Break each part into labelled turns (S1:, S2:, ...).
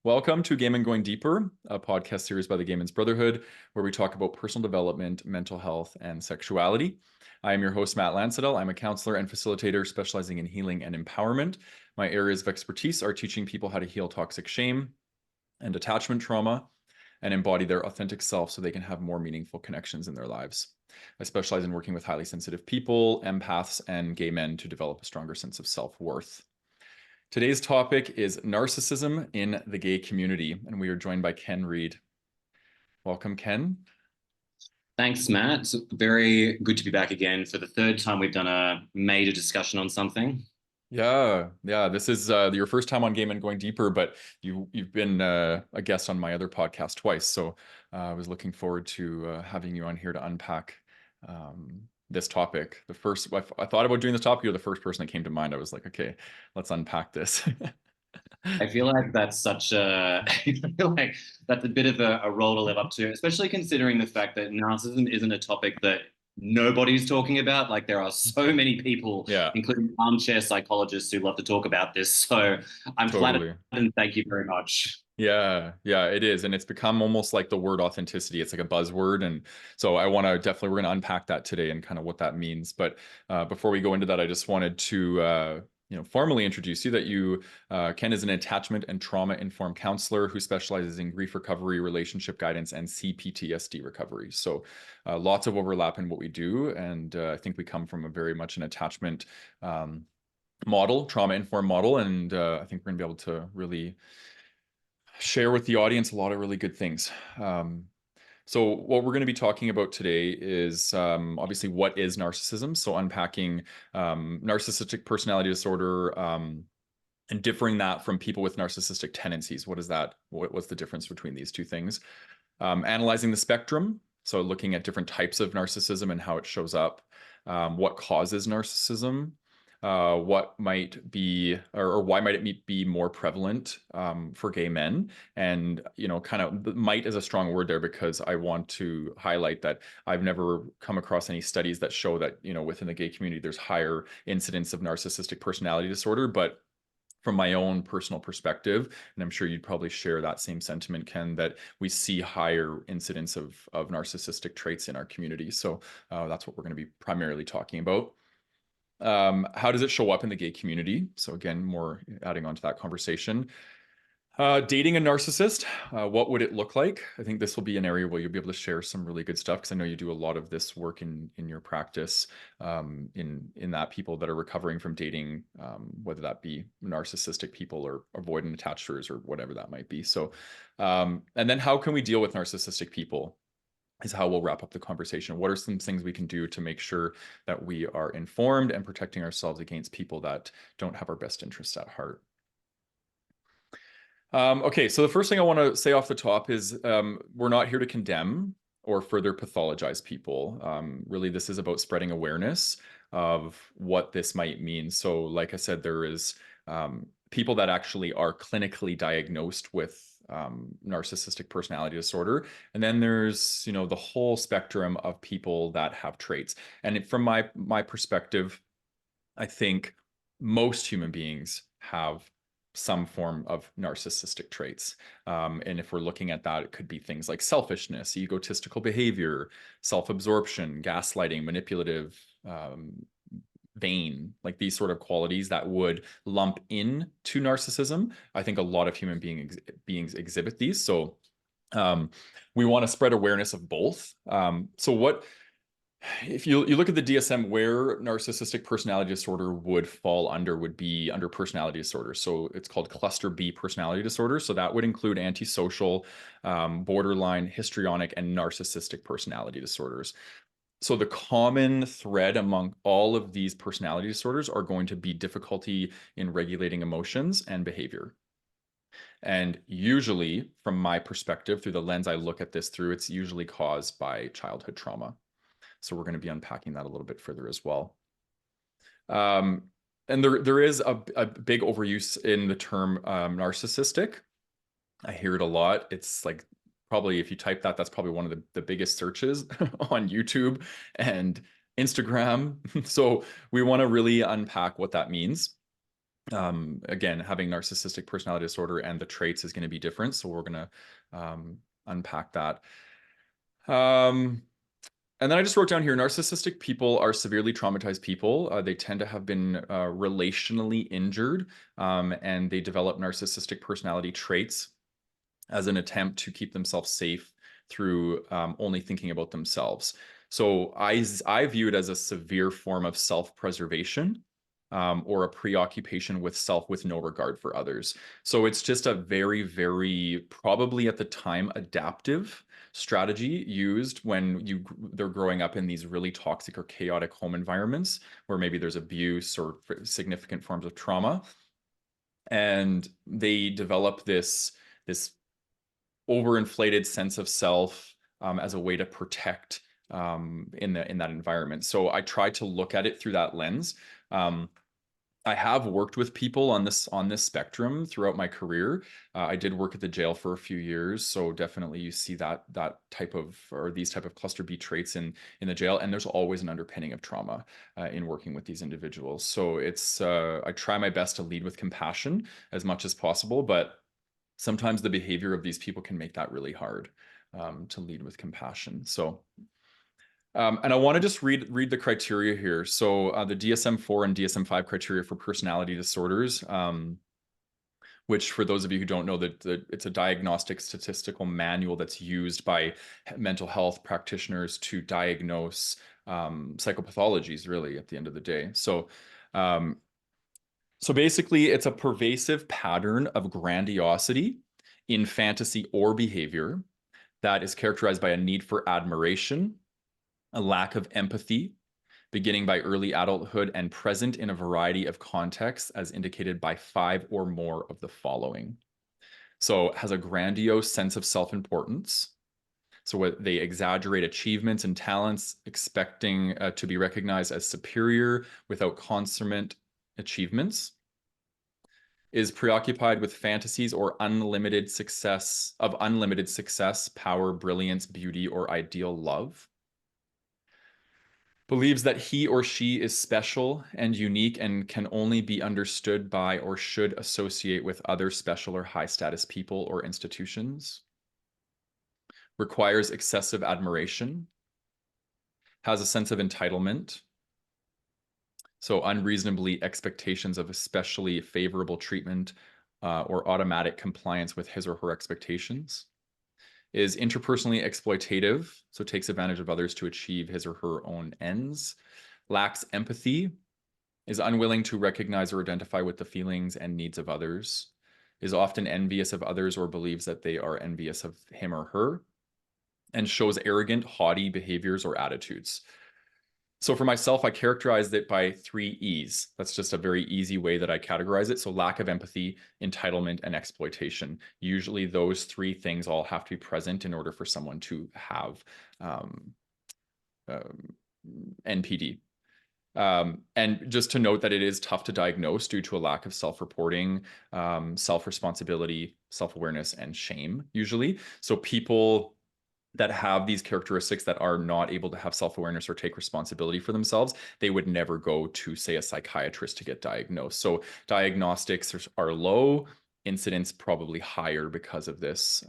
S1: Welcome to Game and Going Deeper, a podcast series by the Gay Men's Brotherhood, where we talk about personal development, mental health, and sexuality. I am your host, Matt Lansadell. I'm a counselor and facilitator specializing in healing and empowerment. My areas of expertise are teaching people how to heal toxic shame and attachment trauma and embody their authentic self so they can have more meaningful connections in their lives. I specialize in working with highly sensitive people, empaths, and gay men to develop a stronger sense of self-worth. Today's topic is narcissism in the gay community, and we are joined by Ken Reid. Welcome, Ken.
S2: Thanks, Matt. It's very good to be back again. For the third time, we've done a major discussion on something.
S1: Yeah. This is your first time on Game and Going Deeper, but you've been a guest on my other podcast twice, so I was looking forward to having you on here to unpack this topic. I thought about doing this topic. You're the first person that came to mind. I was like, okay, let's unpack this.
S2: I feel like that's I feel like that's a bit of a role to live up to, especially considering the fact that narcissism isn't a topic that nobody's talking about. Like there are so many people, including armchair psychologists, who love to talk about this. So I'm flattered and thank you very much.
S1: Yeah, it is. And it's become almost like the word authenticity. It's like a buzzword. And so we're going to unpack that today and kind of what that means. But before we go into that, I just wanted to, formally introduce you that Ken is an attachment and trauma-informed counselor who specializes in grief recovery, relationship guidance, and CPTSD recovery. So lots of overlap in what we do. And I think we come from a very much an attachment model, trauma-informed model. And I think we're going to be able to really share with the audience a lot of really good things. So what we're going to be talking about today is obviously what is narcissism. So unpacking narcissistic personality disorder and differing that from people with narcissistic tendencies. What is that? What's the difference between these two things? Analyzing the spectrum. So looking at different types of narcissism and how it shows up. What causes narcissism? What might be or why might it be more prevalent for gay men? And kind of might is a strong word there because I want to highlight that I've never come across any studies that show that within the gay community there's higher incidence of narcissistic personality disorder, but from my own personal perspective, and I'm sure you'd probably share that same sentiment, Ken, that we see higher incidence of narcissistic traits in our community. So that's what we're going to be primarily talking about. How does it show up in the gay community? So again, more adding on to that conversation. Dating a narcissist, what would it look like? I think this will be an area where you'll be able to share some really good stuff because I know you do a lot of this work in your practice in that people that are recovering from dating, whether that be narcissistic people or avoidant attachers or whatever that might be. So, and then how can we deal with narcissistic people? Is how we'll wrap up the conversation. What are some things we can do to make sure that we are informed and protecting ourselves against people that don't have our best interests at heart? Okay, so the first thing I want to say off the top is we're not here to condemn or further pathologize people. Really, this is about spreading awareness of what this might mean. So like I said, there is people that actually are clinically diagnosed with narcissistic personality disorder. And then there's, the whole spectrum of people that have traits. And from my perspective, I think most human beings have some form of narcissistic traits. And if we're looking at that, it could be things like selfishness, egotistical behavior, self-absorption, gaslighting, manipulative, vain, like these sort of qualities that would lump in to narcissism. I think a lot of human beings exhibit these. So we want to spread awareness of both. So if you look at the DSM, where narcissistic personality disorder would fall under would be under personality disorder. So it's called cluster B personality disorder. So that would include antisocial, borderline, histrionic, and narcissistic personality disorders. So the common thread among all of these personality disorders are going to be difficulty in regulating emotions and behavior. And usually, from my perspective, through the lens I look at this through, it's usually caused by childhood trauma. So we're going to be unpacking that a little bit further as well. And there is a big overuse in the term narcissistic. I hear it a lot. It's like, probably if you type that, that's probably one of the biggest searches on YouTube and Instagram. So we want to really unpack what that means. Again, having narcissistic personality disorder and the traits is going to be different. So we're going to unpack that. And then I just wrote down here, narcissistic people are severely traumatized people. They tend to have been relationally injured, and they develop narcissistic personality traits as an attempt to keep themselves safe through only thinking about themselves. So I view it as a severe form of self-preservation, or a preoccupation with self with no regard for others. So it's just a very, very, probably at the time, adaptive strategy used when they're growing up in these really toxic or chaotic home environments where maybe there's abuse or significant forms of trauma. And they develop this overinflated sense of self as a way to protect in that environment. So I try to look at it through that lens. I have worked with people on this spectrum throughout my career. I did work at the jail for a few years, so definitely you see that type of, or these type of cluster B traits in the jail, and there's always an underpinning of trauma in working with these individuals. So it's I try my best to lead with compassion as much as possible, but sometimes the behavior of these people can make that really hard to lead with compassion. So. And I want to just read the criteria here. So the DSM-4 and DSM-5 criteria for personality disorders, which for those of you who don't know, that it's a diagnostic statistical manual that's used by mental health practitioners to diagnose psychopathologies, really, at the end of the day. So basically, it's a pervasive pattern of grandiosity in fantasy or behavior that is characterized by a need for admiration, a lack of empathy, beginning by early adulthood and present in a variety of contexts as indicated by 5 or more of the following. So it has a grandiose sense of self-importance. So they exaggerate achievements and talents, expecting to be recognized as superior without consummate achievements. Is preoccupied with fantasies or unlimited success, power, brilliance, beauty, or ideal love. Believes that he or she is special and unique and can only be understood by or should associate with other special or high status people or institutions. Requires excessive admiration. Has a sense of entitlement. So unreasonably expectations of especially favorable treatment or automatic compliance with his or her expectations. Is interpersonally exploitative, so takes advantage of others to achieve his or her own ends. Lacks empathy, is unwilling to recognize or identify with the feelings and needs of others, is often envious of others or believes that they are envious of him or her, and shows arrogant, haughty behaviors or attitudes. So for myself, I characterized it by 3 E's. That's just a very easy way that I categorize it. So lack of empathy, entitlement, and exploitation. Usually those 3 things all have to be present in order for someone to have NPD. And just to note that it is tough to diagnose due to a lack of self-reporting, self-responsibility, self-awareness, and shame, usually. So people that have these characteristics that are not able to have self-awareness or take responsibility for themselves, they would never go to, say, a psychiatrist to get diagnosed. So diagnostics are low, incidence probably higher because of this.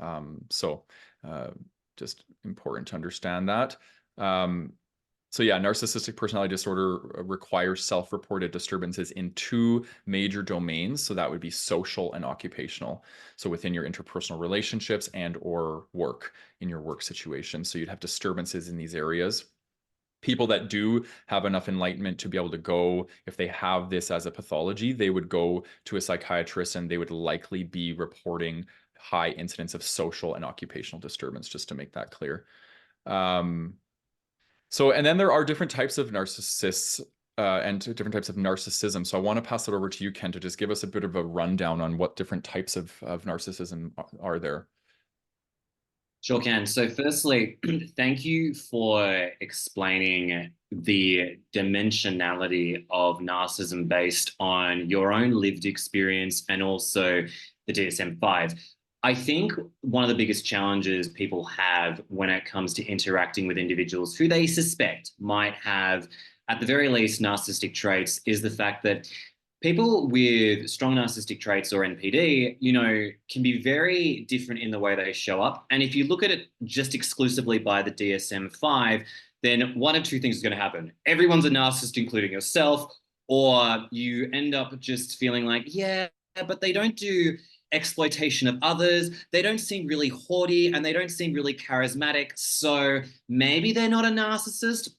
S1: Just important to understand that. So yeah, narcissistic personality disorder requires self-reported disturbances in 2 major domains. So that would be social and occupational. So within your interpersonal relationships and or work, in your work situation. So you'd have disturbances in these areas. People that do have enough enlightenment to be able to go, if they have this as a pathology, they would go to a psychiatrist and they would likely be reporting high incidence of social and occupational disturbance, just to make that clear. And then there are different types of narcissists and different types of narcissism. So I want to pass it over to you, Ken, to just give us a bit of a rundown on what different types of narcissism are there.
S2: Sure can. So firstly, thank you for explaining the dimensionality of narcissism based on your own lived experience and also the DSM-5. I think one of the biggest challenges people have when it comes to interacting with individuals who they suspect might have, at the very least, narcissistic traits is the fact that People with strong narcissistic traits or NPD, can be very different in the way they show up. And if you look at it just exclusively by the DSM-5, then one of two things is going to happen. Everyone's a narcissist, including yourself, or you end up just feeling like, yeah, but they don't do exploitation of others. They don't seem really haughty and they don't seem really charismatic. So maybe they're not a narcissist.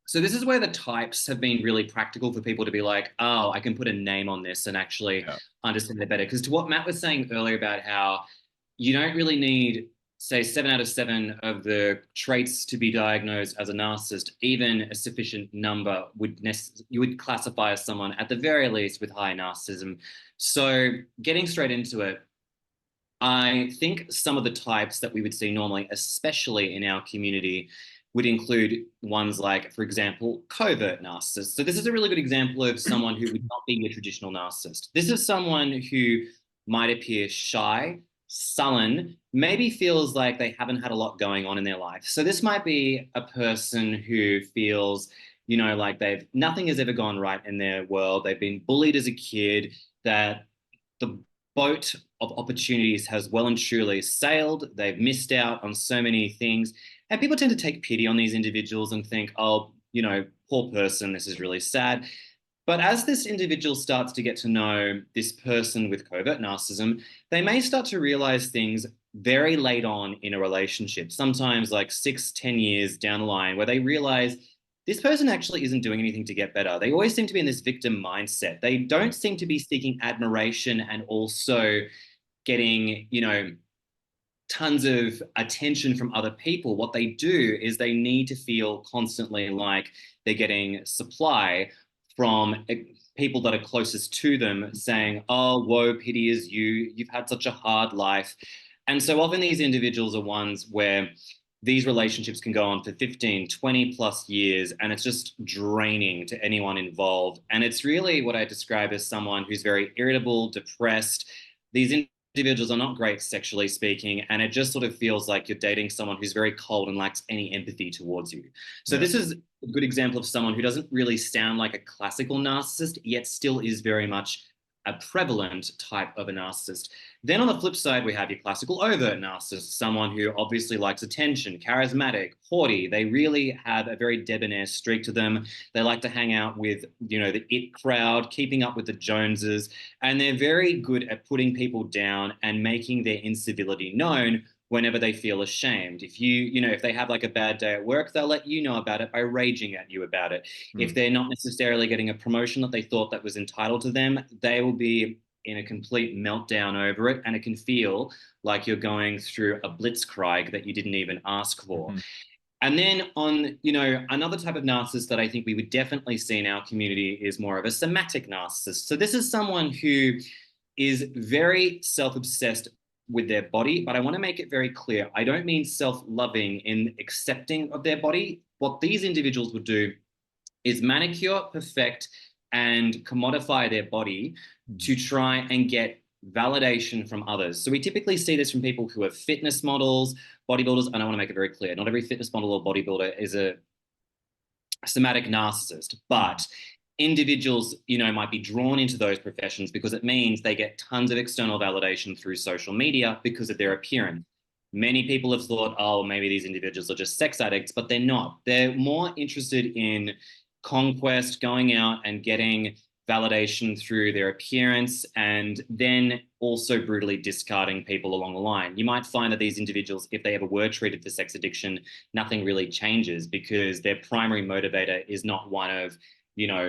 S2: So this is where the types have been really practical for people to be like, oh, I can put a name on this and actually understand it better. Because to what Matt was saying earlier about how you don't really need, say, 7 out of 7 of the traits to be diagnosed as a narcissist, even a sufficient number you would classify as someone at the very least with high narcissism. So getting straight into it, I think some of the types that we would see normally, especially in our community, would include ones like, for example, covert narcissists. So this is a really good example of someone who would not be a traditional narcissist. This is someone who might appear shy, sullen, maybe feels like they haven't had a lot going on in their life. So this might be a person who feels, like nothing has ever gone right in their world. They've been bullied as a kid, that the boat of opportunities has well and truly sailed. They've missed out on so many things. And people tend to take pity on these individuals and think, oh, poor person, this is really sad. But as this individual starts to get to know this person with covert narcissism, they may start to realize things very late on in a relationship, sometimes like 6-10 years down the line, where they realize this person actually isn't doing anything to get better. They always seem to be in this victim mindset. They don't seem to be seeking admiration and also getting, tons of attention from other people. What they do is they need to feel constantly like they're getting supply from people that are closest to them saying, oh, woe, pity is you. You've had such a hard life. And so often these individuals are ones where these relationships can go on for 15, 20 plus years, and it's just draining to anyone involved. And it's really what I describe as someone who's very irritable, depressed. These individuals are not great sexually speaking, and it just sort of feels like you're dating someone who's very cold and lacks any empathy towards you. So this is a good example of someone who doesn't really sound like a classical narcissist, yet still is very much a prevalent type of a narcissist. Then on the flip side, we have your classical overt narcissist, someone who obviously likes attention, charismatic, haughty. They really have a very debonair streak to them. They like to hang out with, the it crowd, keeping up with the Joneses, and they're very good at putting people down and making their incivility known whenever they feel ashamed. If they have like a bad day at work, they'll let you know about it by raging at you about it. If they're not necessarily getting a promotion that they thought that was entitled to them, they will be in a complete meltdown over it. And it can feel like you're going through a blitzkrieg that you didn't even ask for. And then on, another type of narcissist that I think we would definitely see in our community is more of a somatic narcissist. So this is someone who is very self-obsessed with their body, but I want to make it very clear. I don't mean self-loving in accepting of their body. What these individuals would do is manicure, perfect, and commodify their body to try and get validation from others. So we typically see this from people who are fitness models, bodybuilders, and I want to make it very clear, not every fitness model or bodybuilder is a somatic narcissist, but individuals, might be drawn into those professions because it means they get tons of external validation through social media because of their appearance. Many people have thought, oh, maybe these individuals are just sex addicts, but they're not. They're more interested in conquest, going out and getting validation through their appearance, and then also brutally discarding people along the line. You might find that these individuals, if they ever were treated for sex addiction, nothing really changes because their primary motivator is not one of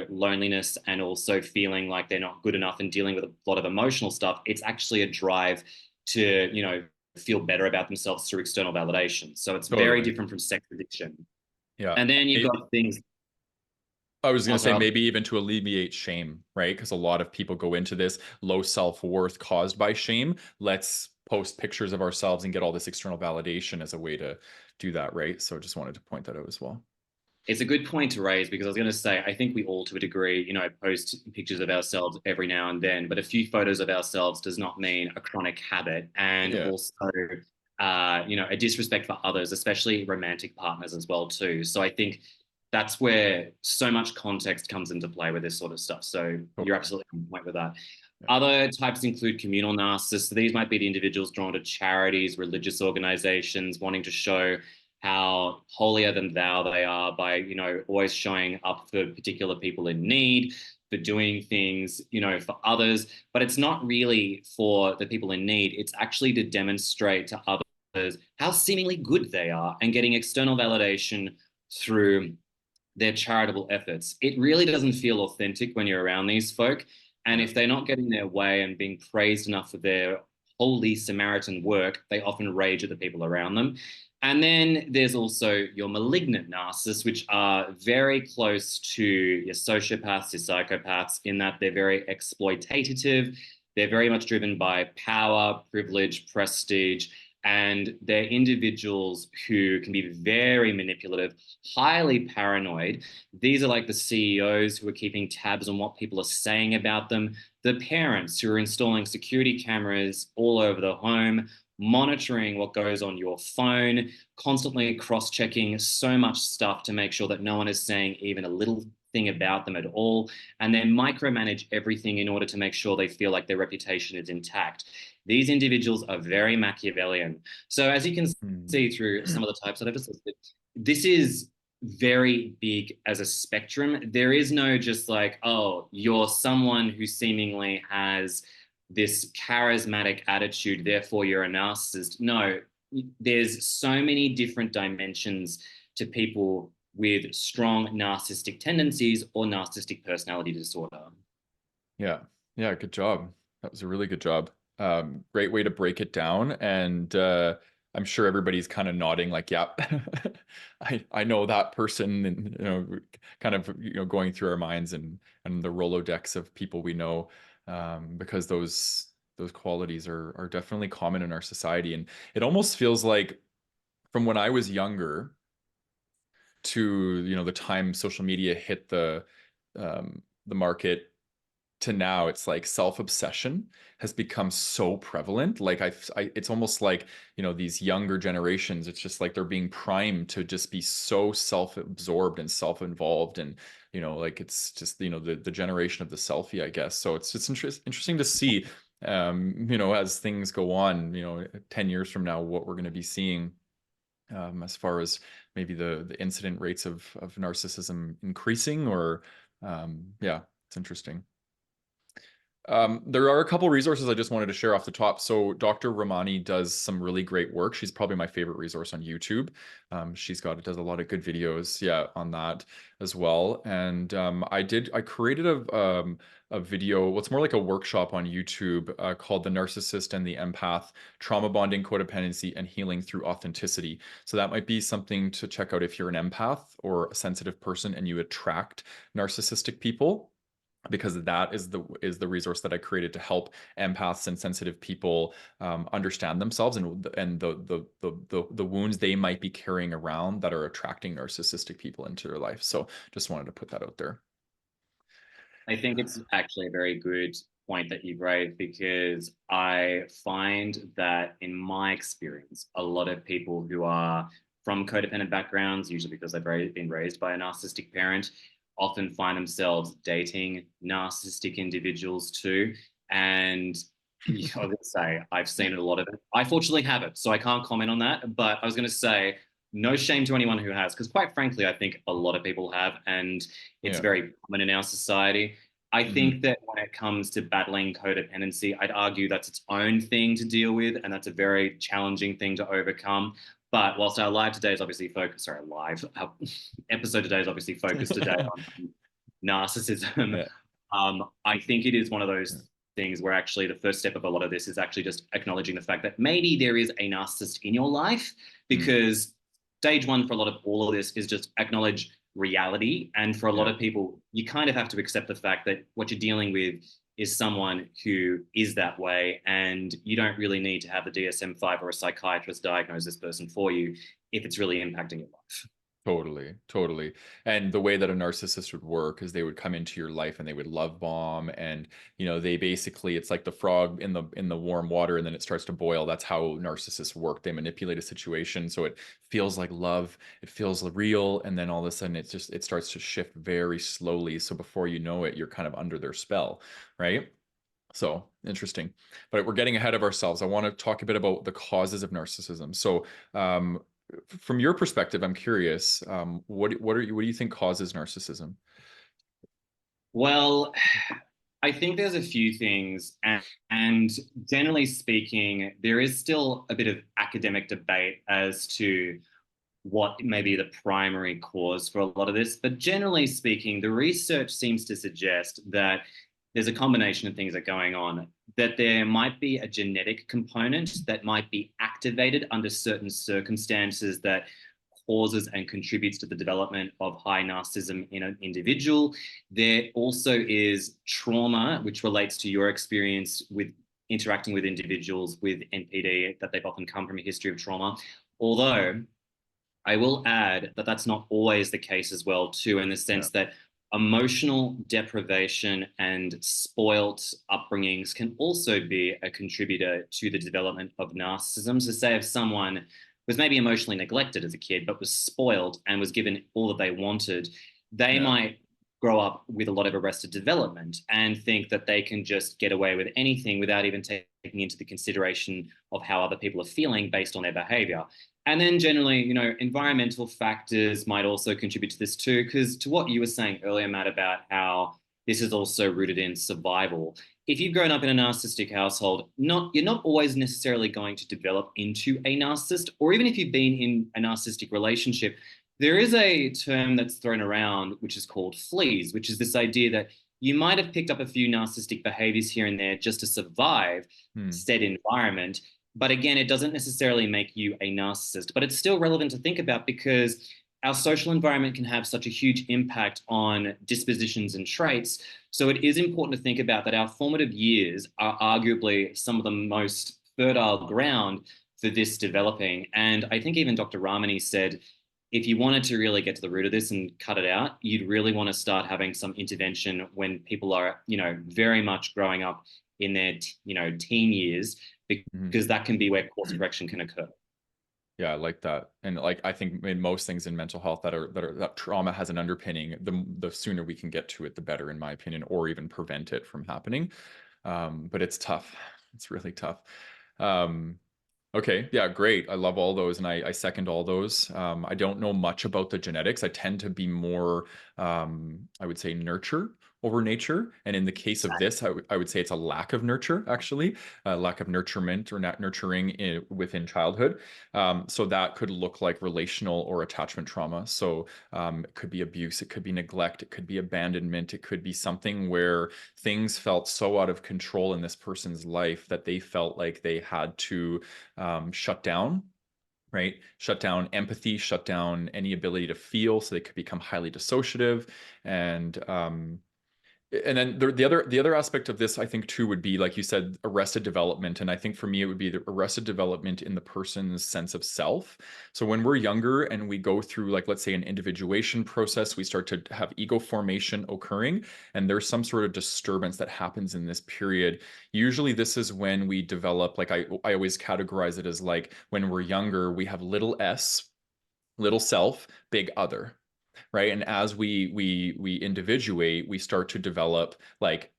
S2: loneliness and also feeling like they're not good enough and dealing with a lot of emotional stuff. It's actually a drive to, feel better about themselves through external validation. So it's very different from sex addiction.
S1: Yeah.
S2: And then you've got things.
S1: I was going to say maybe even to alleviate shame, right? Because a lot of people go into this low self-worth caused by shame. Let's post pictures of ourselves and get all this external validation as a way to do that, right? So just wanted to point that out as well.
S2: It's a good point to raise because I was going to say, I think we all to a degree, post pictures of ourselves every now and then, but a few photos of ourselves does not mean a chronic habit. And also, a disrespect for others, especially romantic partners as well too. So I think that's where so much context comes into play with this sort of stuff. So you're absolutely on point with that.
S1: Yeah.
S2: Other types include communal narcissists. So these might be the individuals drawn to charities, religious organizations, wanting to show how holier than thou they are by, always showing up for particular people in need, for doing things, for others. But it's not really for the people in need. It's actually to demonstrate to others how seemingly good they are and getting external validation through their charitable efforts. It really doesn't feel authentic when you're around these folk. And if they're not getting their way and being praised enough for their holy Samaritan work, they often rage at the people around them. And then there's also your malignant narcissists, which are very close to your sociopaths, your psychopaths, in that they're very exploitative. They're very much driven by power, privilege, prestige, and they're individuals who can be very manipulative, highly paranoid. These are like the CEOs who are keeping tabs on what people are saying about them, the parents who are installing security cameras all over the home, monitoring what goes on your phone, constantly cross-checking so much stuff to make sure that no one is saying even a little thing about them at all, and then micromanage everything in order to make sure they feel like their reputation is intact. These individuals are very Machiavellian. So as you can see through some of the types that I've just listed, this is very big as a spectrum. There is no just like, oh, you're someone who seemingly has this charismatic attitude, therefore you're a narcissist. No, there's so many different dimensions to people with strong narcissistic tendencies or narcissistic personality disorder.
S1: Yeah. Good job. That was a really good job. Great way to break it down. And I'm sure everybody's kind of nodding like, yeah, I know that person, and, kind of, going through our minds and the Rolodex of people we know, because those qualities are definitely common in our society. And it almost feels like from when I was younger to, the time social media hit the market to now, it's like self-obsession has become so prevalent. Like it's almost like, these younger generations, it's just like they're being primed to just be so self-absorbed and self-involved. And, like it's just, the generation of the selfie, I guess. So it's just interesting to see, as things go on, 10 years from now, what we're going to be seeing, as far as maybe the incident rates of narcissism increasing, or, it's interesting. There are a couple resources I just wanted to share off the top. So Dr. Ramani does some really great work. She's probably my favorite resource on YouTube. Does a lot of good videos, on that as well. And I created a video, what's more like a workshop on YouTube, called The Narcissist and the Empath: Trauma Bonding, Codependency, and Healing Through Authenticity. So that might be something to check out if you're an empath or a sensitive person and you attract narcissistic people, because that is the resource that I created to help empaths and sensitive people understand themselves and the wounds they might be carrying around that are attracting narcissistic people into their life. So just wanted to put that out there.
S2: I think it's actually a very good point that you've raised, because I find that in my experience, a lot of people who are from codependent backgrounds, usually because they've been raised by a narcissistic parent, often find themselves dating narcissistic individuals too. And I would say I've seen a lot of it. I fortunately haven't, so I can't comment on that. But I was going to say, no shame to anyone who has, because quite frankly, I think a lot of people have, and it's very common in our society. I think that when it comes to battling codependency, I'd argue that's its own thing to deal with, and that's a very challenging thing to overcome. But whilst our episode today is obviously focused today on narcissism, I think it is one of those things where actually the first step of a lot of this is actually just acknowledging the fact that maybe there is a narcissist in your life, because stage one for a lot of all of this is just acknowledge reality. And for a lot of people, you kind of have to accept the fact that what you're dealing with is someone who is that way, and you don't really need to have the DSM-5 or a psychiatrist diagnose this person for you if it's really impacting your life.
S1: Totally, totally. And the way that a narcissist would work is they would come into your life and they would love bomb, and they basically, it's like the frog in the warm water and then it starts to boil. That's how narcissists work. They manipulate a situation so it feels like love, it feels real, and then all of a sudden it starts to shift very slowly. So before you know it, you're kind of under their spell, right? So interesting, but we're getting ahead of ourselves. I want to talk a bit about the causes of narcissism. So, from your perspective, I'm curious, what do you think causes narcissism?
S2: Well, I think there's a few things, and generally speaking, there is still a bit of academic debate as to what may be the primary cause for a lot of this. But generally speaking, the research seems to suggest that there's a combination of things that are going on, that there might be a genetic component that might be activated under certain circumstances that causes and contributes to the development of high narcissism in an individual. There also is trauma, which relates to your experience with interacting with individuals with NPD, that they've often come from a history of trauma. Although I will add that that's not always the case as well, too, in the sense that emotional deprivation and spoilt upbringings can also be a contributor to the development of narcissism. So say if someone was maybe emotionally neglected as a kid, but was spoiled and was given all that they wanted, they might grow up with a lot of arrested development and think that they can just get away with anything without even taking into the consideration of how other people are feeling based on their behavior. And then generally, environmental factors might also contribute to this too, because to what you were saying earlier, Matt, about how this is also rooted in survival. If you've grown up in a narcissistic household, you're not always necessarily going to develop into a narcissist, or even if you've been in a narcissistic relationship, there is a term that's thrown around, which is called fleas, which is this idea that you might have picked up a few narcissistic behaviors here and there just to survive said environment. But again, it doesn't necessarily make you a narcissist, but it's still relevant to think about because our social environment can have such a huge impact on dispositions and traits. So it is important to think about that our formative years are arguably some of the most fertile ground for this developing. And I think even Dr. Ramani said, if you wanted to really get to the root of this and cut it out, you'd really want to start having some intervention when people are, very much growing up in their, teen years, because that can be where course correction can occur.
S1: Yeah, I like that. And like, I think in most things in mental health that trauma has an underpinning, the sooner we can get to it, the better, in my opinion, or even prevent it from happening. But it's tough. It's really tough. Okay, yeah, great. I love all those, and I second all those. I don't know much about the genetics. I tend to be more, I would say, nurture over nature. And in the case of this, I would say it's a lack of nurture, actually, a lack of nurturement or not nurturing within childhood. So that could look like relational or attachment trauma. So it could be abuse, it could be neglect, it could be abandonment, it could be something where things felt so out of control in this person's life that they felt like they had to shut down, right? Shut down empathy, shut down any ability to feel, so they could become highly dissociative. And then the other aspect of this, I think, too, would be, like you said, arrested development. And I think for me, it would be the arrested development in the person's sense of self. So when we're younger and we go through, like, let's say, an individuation process, we start to have ego formation occurring, and there's some sort of disturbance that happens in this period. Usually this is when we develop, like I always categorize it as, like, when we're younger, we have little s, little self, big other. Right. And as we individuate, we start to develop like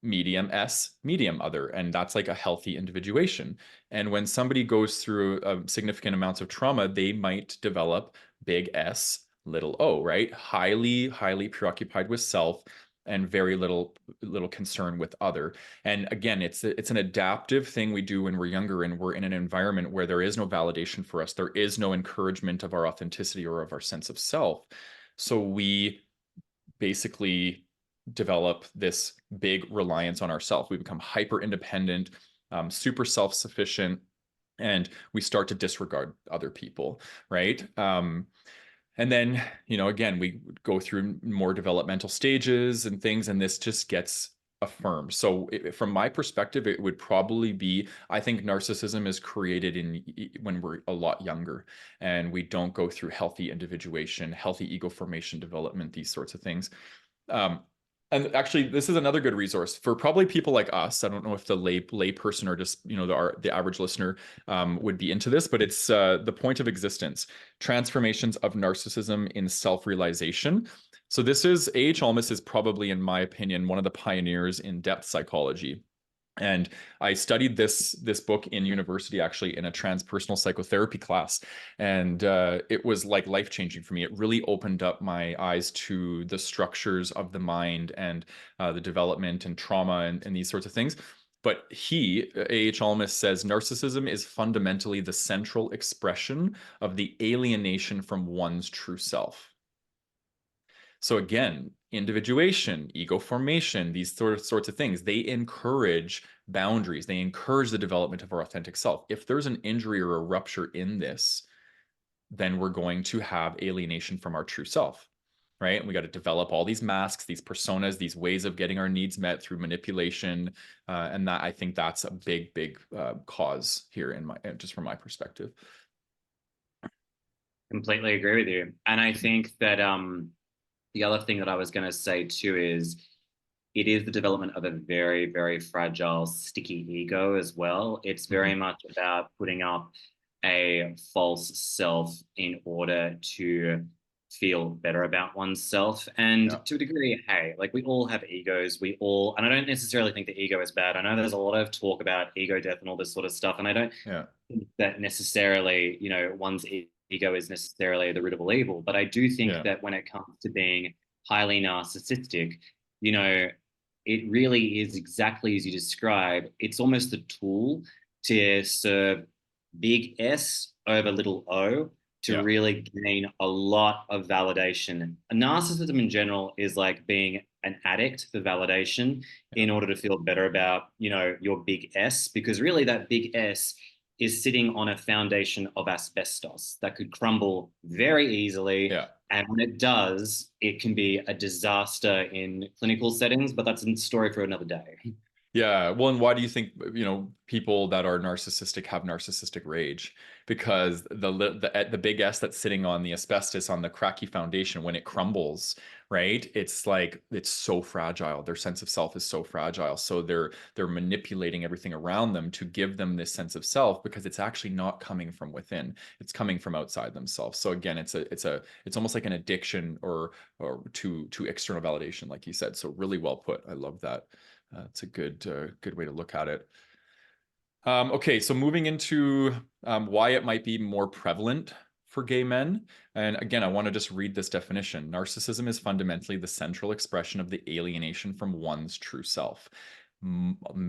S1: medium S, medium other, and that's like a healthy individuation. And when somebody goes through significant amounts of trauma, they might develop big S, little O, right? Highly preoccupied with self and very little concern with other. And again, it's an adaptive thing we do when we're younger and we're in an environment where there is no validation for us. There is no encouragement of our authenticity or of our sense of self. So we basically develop this big reliance on ourselves. We become hyper independent, super self-sufficient, and we start to disregard other people, right? And then, again, we go through more developmental stages and things, and this just gets affirmed. So from my perspective, it would probably be, I think narcissism is created when we're a lot younger and we don't go through healthy individuation, healthy ego formation development, these sorts of things. And actually, this is another good resource for probably people like us. I don't know if the lay person or just, you know, the average listener would be into this, but it's The Point of Existence, Transformations of Narcissism in Self-Realization. So this is, A.H. Almaas is probably, in my opinion, one of the pioneers in depth psychology. And I studied this book in university, actually, in a transpersonal psychotherapy class. And it was like life-changing for me. It really opened up my eyes to the structures of the mind and the development and trauma and these sorts of things. But A.H. Almaas says, narcissism is fundamentally the central expression of the alienation from one's true self. So again, individuation, ego formation, these sorts of things, they encourage boundaries. They encourage the development of our authentic self. If there's an injury or a rupture in this, then we're going to have alienation from our true self, right? And we got to develop all these masks, these personas, these ways of getting our needs met through manipulation. And that, I think that's a big cause here just from my perspective.
S2: Completely agree with you. And I think that the other thing that I was going to say too is it is the development of a very fragile, sticky ego as well. It's very much about putting up a false self in order to feel better about oneself. And to a degree, hey, like we all have egos. And I don't necessarily think the ego is bad. I know there's a lot of talk about ego death and all this sort of stuff. And I don't think that necessarily, you know, one's ego is necessarily the root of all evil. But I do think that when it comes to being highly narcissistic, you know, it really is exactly as you describe. It's almost a tool to serve big S over little o to really gain a lot of validation. Narcissism in general is like being an addict for validation in order to feel better about, you know, your big S, because really that big S is sitting on a foundation of asbestos that could crumble very easily. And when it does, it can be a disaster in clinical settings, but that's a story for another day.
S1: Yeah. Well, and why do you think, you know, people that are narcissistic have narcissistic rage? Because the big S that's sitting on the asbestos on the cracky foundation, when it crumbles, right? It's like, it's so fragile. Their sense of self is so fragile. So they're manipulating everything around them to give them this sense of self, because it's actually not coming from within. It's coming from outside themselves. So again, it's almost like an addiction or to external validation, like you said. So really well put. I love that. It's a good way to look at it. Okay, so moving into why it might be more prevalent for gay men. And again, I want to just read this definition. Narcissism is fundamentally the central expression of the alienation from one's true self.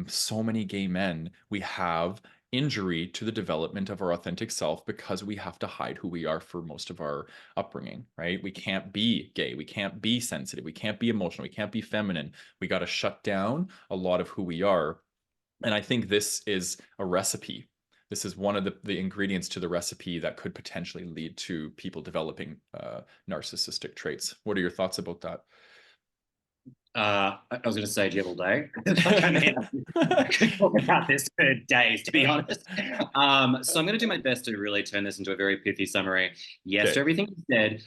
S1: So many gay men, we have injury to the development of our authentic self because we have to hide who we are for most of our upbringing, right? We can't be gay. We can't be sensitive. We can't be emotional. We can't be feminine. We got to shut down a lot of who we are. And I think this is a recipe. This is one of the ingredients to the recipe that could potentially lead to people developing narcissistic traits. What are your thoughts about that?
S2: I was going to say, do you have all day? I mean, I could talk about this for days, to be honest. So I'm going to do my best to really turn this into a very pithy summary. Yes, to everything you said.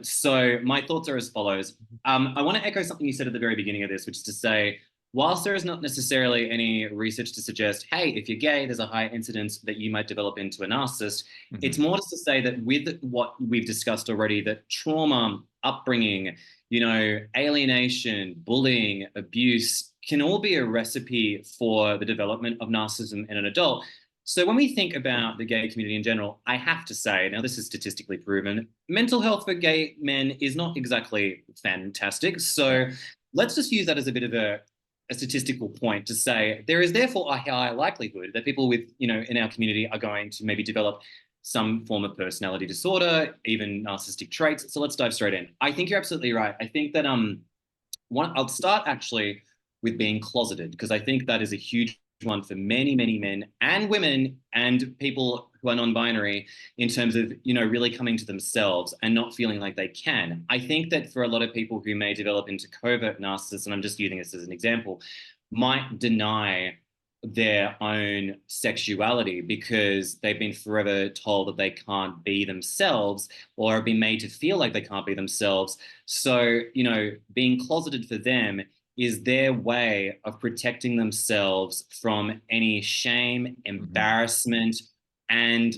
S2: So my thoughts are as follows. I want to echo something you said at the very beginning of this, which is to say, whilst there is not necessarily any research to suggest, hey, if you're gay, there's a high incidence that you might develop into a narcissist, it's more just to say that with what we've discussed already, that trauma, upbringing, you know, alienation, bullying, abuse can all be a recipe for the development of narcissism in an adult. So when we think about the gay community in general, I have to say, now this is statistically proven, mental health for gay men is not exactly fantastic. So let's just use that as a bit of a statistical point to say there is therefore a high likelihood that people with, you know, in our community are going to maybe develop some form of personality disorder, even narcissistic traits. So let's dive straight in. I think you're absolutely right. I think that I'll start actually with being closeted, because I think that is a huge one for many men and women and people who are non-binary in terms of, you know, really coming to themselves and not feeling like they can. I think that for a lot of people who may develop into covert narcissists, and I'm just using this as an example, might deny their own sexuality because they've been forever told that they can't be themselves or have been made to feel like they can't be themselves. So, you know, being closeted for them is their way of protecting themselves from any shame, embarrassment, and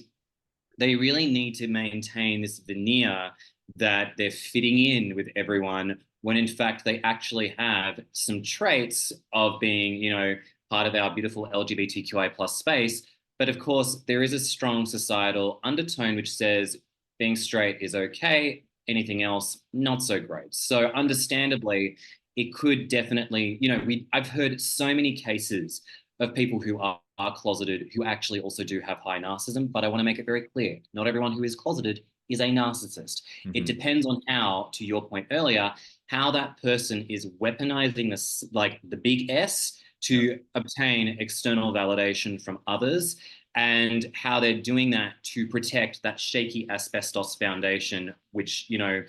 S2: they really need to maintain this veneer that they're fitting in with everyone when in fact they actually have some traits of being, you know, part of our beautiful LGBTQI plus space. But of course, there is a strong societal undertone which says being straight is okay, anything else, not so great. So understandably, it could definitely, you know, I've heard so many cases of people who are closeted who actually also do have high narcissism, but I want to make it very clear, not everyone who is closeted is a narcissist. It depends on how, to your point earlier, how that person is weaponizing this, like the big S, to obtain external validation from others, and how they're doing that to protect that shaky asbestos foundation, which, you know,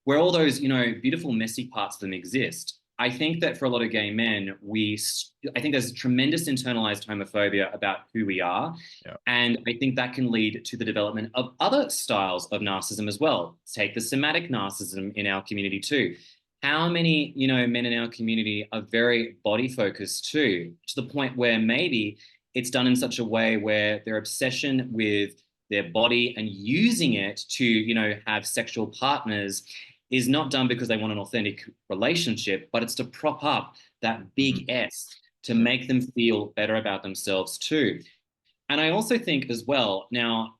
S2: where all those, you know, beautiful, messy parts of them exist. I think that for a lot of gay men, I think there's tremendous internalized homophobia about who we are.
S1: Yeah.
S2: And I think that can lead to the development of other styles of narcissism as well. Take the somatic narcissism in our community too. How many, you know, men in our community are very body focused too, to the point where maybe it's done in such a way where their obsession with their body and using it to, you know, have sexual partners is not done because they want an authentic relationship, but it's to prop up that big S, to make them feel better about themselves too. And I also think as well, now,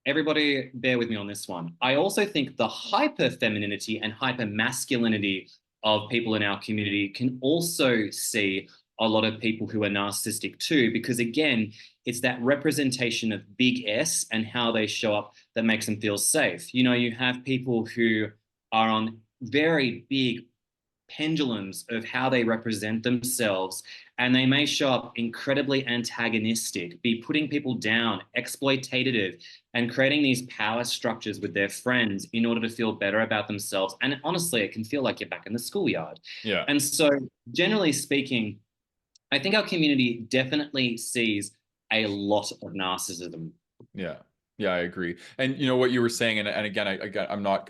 S2: everybody bear with me on this one. I also think the hyperfemininity and hypermasculinity of people in our community can also see a lot of people who are narcissistic too, because again, it's that representation of big S and how they show up that makes them feel safe. You know, you have people who are on very big pendulums of how they represent themselves, and they may show up incredibly antagonistic, be putting people down, exploitative, and creating these power structures with their friends in order to feel better about themselves. And honestly, it can feel like you're back in the schoolyard.
S1: Yeah.
S2: And so, generally speaking, I think our community definitely sees a lot of narcissism.
S1: Yeah. Yeah, I agree. And you know what you were saying, and again, I'm not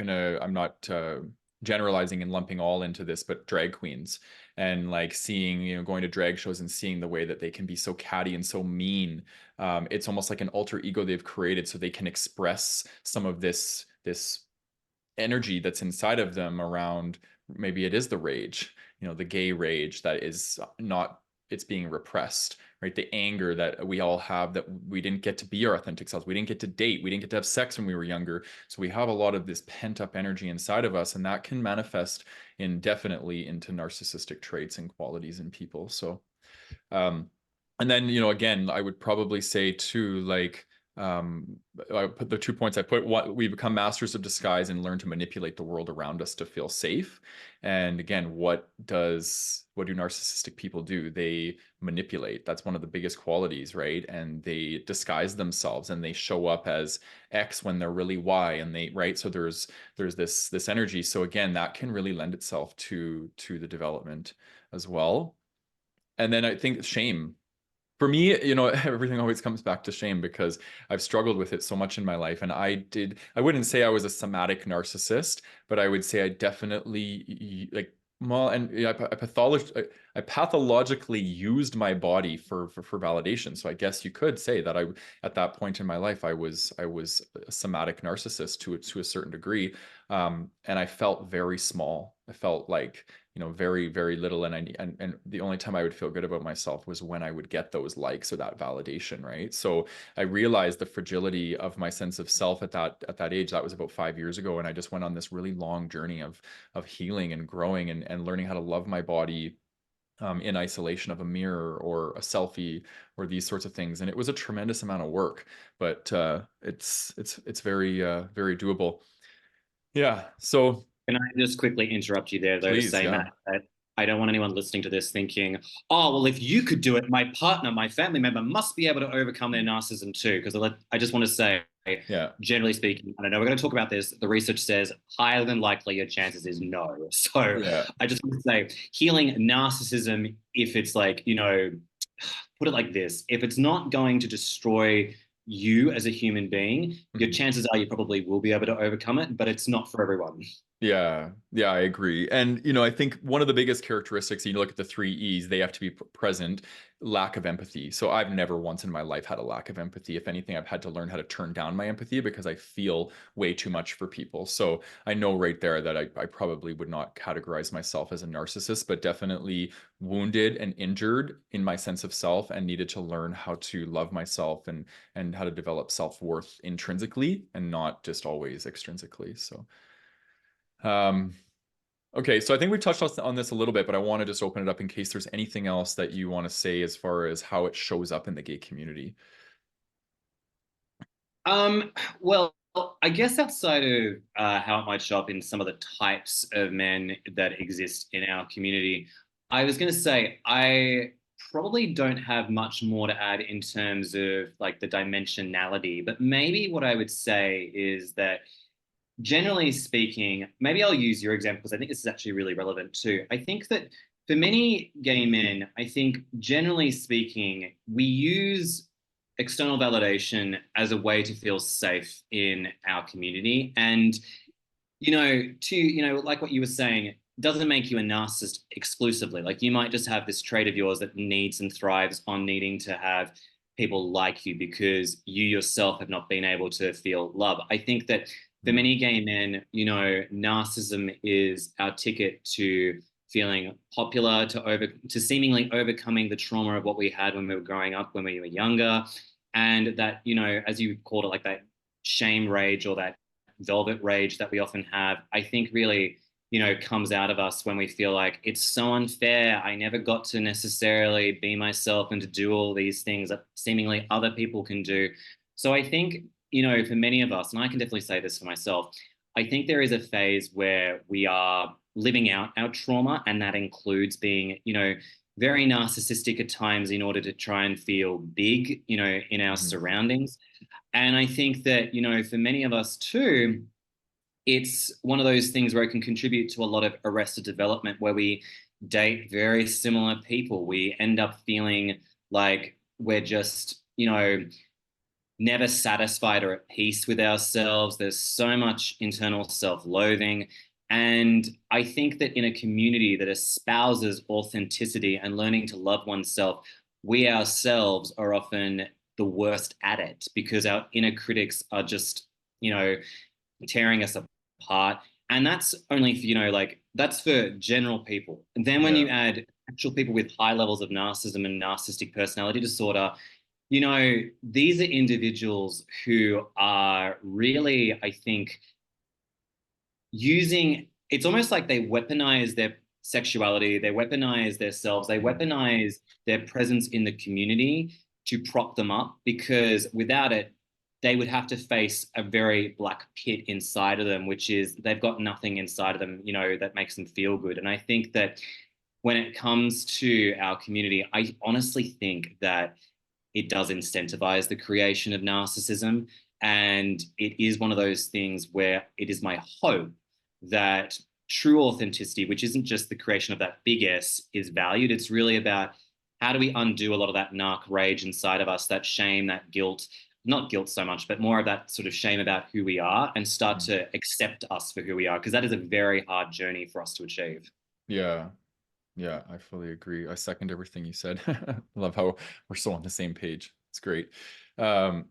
S1: generalizing and lumping all into this, but drag queens and like seeing, you know, going to drag shows and seeing the way that they can be so catty and so mean. It's almost like an alter ego they've created so they can express some of this energy that's inside of them around, maybe it is the rage, you know, the gay rage that is not, it's being repressed, right? The anger that we all have, that we didn't get to be our authentic selves. We didn't get to date. We didn't get to have sex when we were younger. So we have a lot of this pent up energy inside of us, and that can manifest definitely into narcissistic traits and qualities in people. So, and then, you know, again, I would probably say too, like, I put the 2 points I put. What, we become masters of disguise and learn to manipulate the world around us to feel safe. And again, what do narcissistic people do? They manipulate. That's one of the biggest qualities, right? And they disguise themselves and they show up as X when they're really Y, and they, right? So there's this energy. So again, that can really lend itself to the development as well. And then I think shame. For me, you know, everything always comes back to shame because I've struggled with it so much in my life. And I wouldn't say I was a somatic narcissist, but I would say I definitely, like, well, and I pathologically used my body for validation. So I guess you could say that at that point in my life, I was a somatic narcissist to a certain degree. And I felt very small. I felt like, you know, very, very little. And the only time I would feel good about myself was when I would get those likes or that validation, right? So I realized the fragility of my sense of self at that age. That was about 5 years ago. And I just went on this really long journey of healing and growing and learning how to love my body in isolation of a mirror or a selfie or these sorts of things. And it was a tremendous amount of work, but it's very, very doable. Yeah. So
S2: Can I just quickly interrupt you there, though, to
S1: please,
S2: say,
S1: yeah.
S2: Matt, that I don't want anyone listening to this thinking, oh, well, if you could do it, my partner, my family member must be able to overcome their narcissism too. Because I just want to say,
S1: Yeah.
S2: generally speaking, and I know we're going to talk about this, the research says higher than likely your chances is no. So
S1: Yeah.
S2: I just want to say healing narcissism, if it's like, put it like this, if it's not going to destroy you as a human being, your chances are you probably will be able to overcome it, but it's not for everyone.
S1: Yeah, yeah, I agree. And, I think one of the biggest characteristics, you look at the three E's, they have to be present, lack of empathy. So I've never once in my life had a lack of empathy. If anything, I've had to learn how to turn down my empathy because I feel way too much for people. So I know right there that I probably would not categorize myself as a narcissist, but definitely wounded and injured in my sense of self and needed to learn how to love myself and how to develop self-worth intrinsically and not just always extrinsically. So okay, so I think we've touched on this a little bit, but I want to just open it up in case there's anything else that you want to say as far as how it shows up in the gay community.
S2: Well, I guess outside of how it might show up in some of the types of men that exist in our community, I was going to say I probably don't have much more to add in terms of like the dimensionality, but maybe what I would say is that generally speaking, maybe I'll use your example because I think this is actually really relevant too. I think that for many gay men, I think generally speaking, we use external validation as a way to feel safe in our community. And, like what you were saying, doesn't make you a narcissist exclusively. Like you might just have this trait of yours that needs and thrives on needing to have people like you because you yourself have not been able to feel love. I think that for many gay men, narcissism is our ticket to feeling popular, to seemingly overcoming the trauma of what we had when we were growing up, when we were younger, and that as you called it, like that shame rage or that velvet rage that we often have. I think really comes out of us when we feel like it's so unfair. I never got to necessarily be myself and to do all these things that seemingly other people can do. So I think for many of us, and I can definitely say this for myself, I think there is a phase where we are living out our trauma, and that includes being, very narcissistic at times in order to try and feel big, in our surroundings. And I think that, for many of us too, it's one of those things where it can contribute to a lot of arrested development where we date very similar people. We end up feeling like we're just, never satisfied or at peace with ourselves. There's so much internal self-loathing. And I think that in a community that espouses authenticity and learning to love oneself, we ourselves are often the worst at it because our inner critics are just, tearing us apart. And that's only for, that's for general people. And then when you add actual people with high levels of narcissism and narcissistic personality disorder, these are individuals who are really, I think, it's almost like they weaponize their sexuality, they weaponize their selves, they weaponize their presence in the community to prop them up, because without it, they would have to face a very black pit inside of them, which is they've got nothing inside of them, that makes them feel good. And I think that when it comes to our community, I honestly think that it does incentivize the creation of narcissism. And it is one of those things where it is my hope that true authenticity, which isn't just the creation of that big S, is valued. It's really about how do we undo a lot of that narc rage inside of us, that shame, that guilt, not guilt so much, but more of that sort of shame about who we are, and start to accept us for who we are, because that is a very hard journey for us to achieve.
S1: Yeah. Yeah, I fully agree. I second everything you said. I love how we're so on the same page. It's great. Yeah,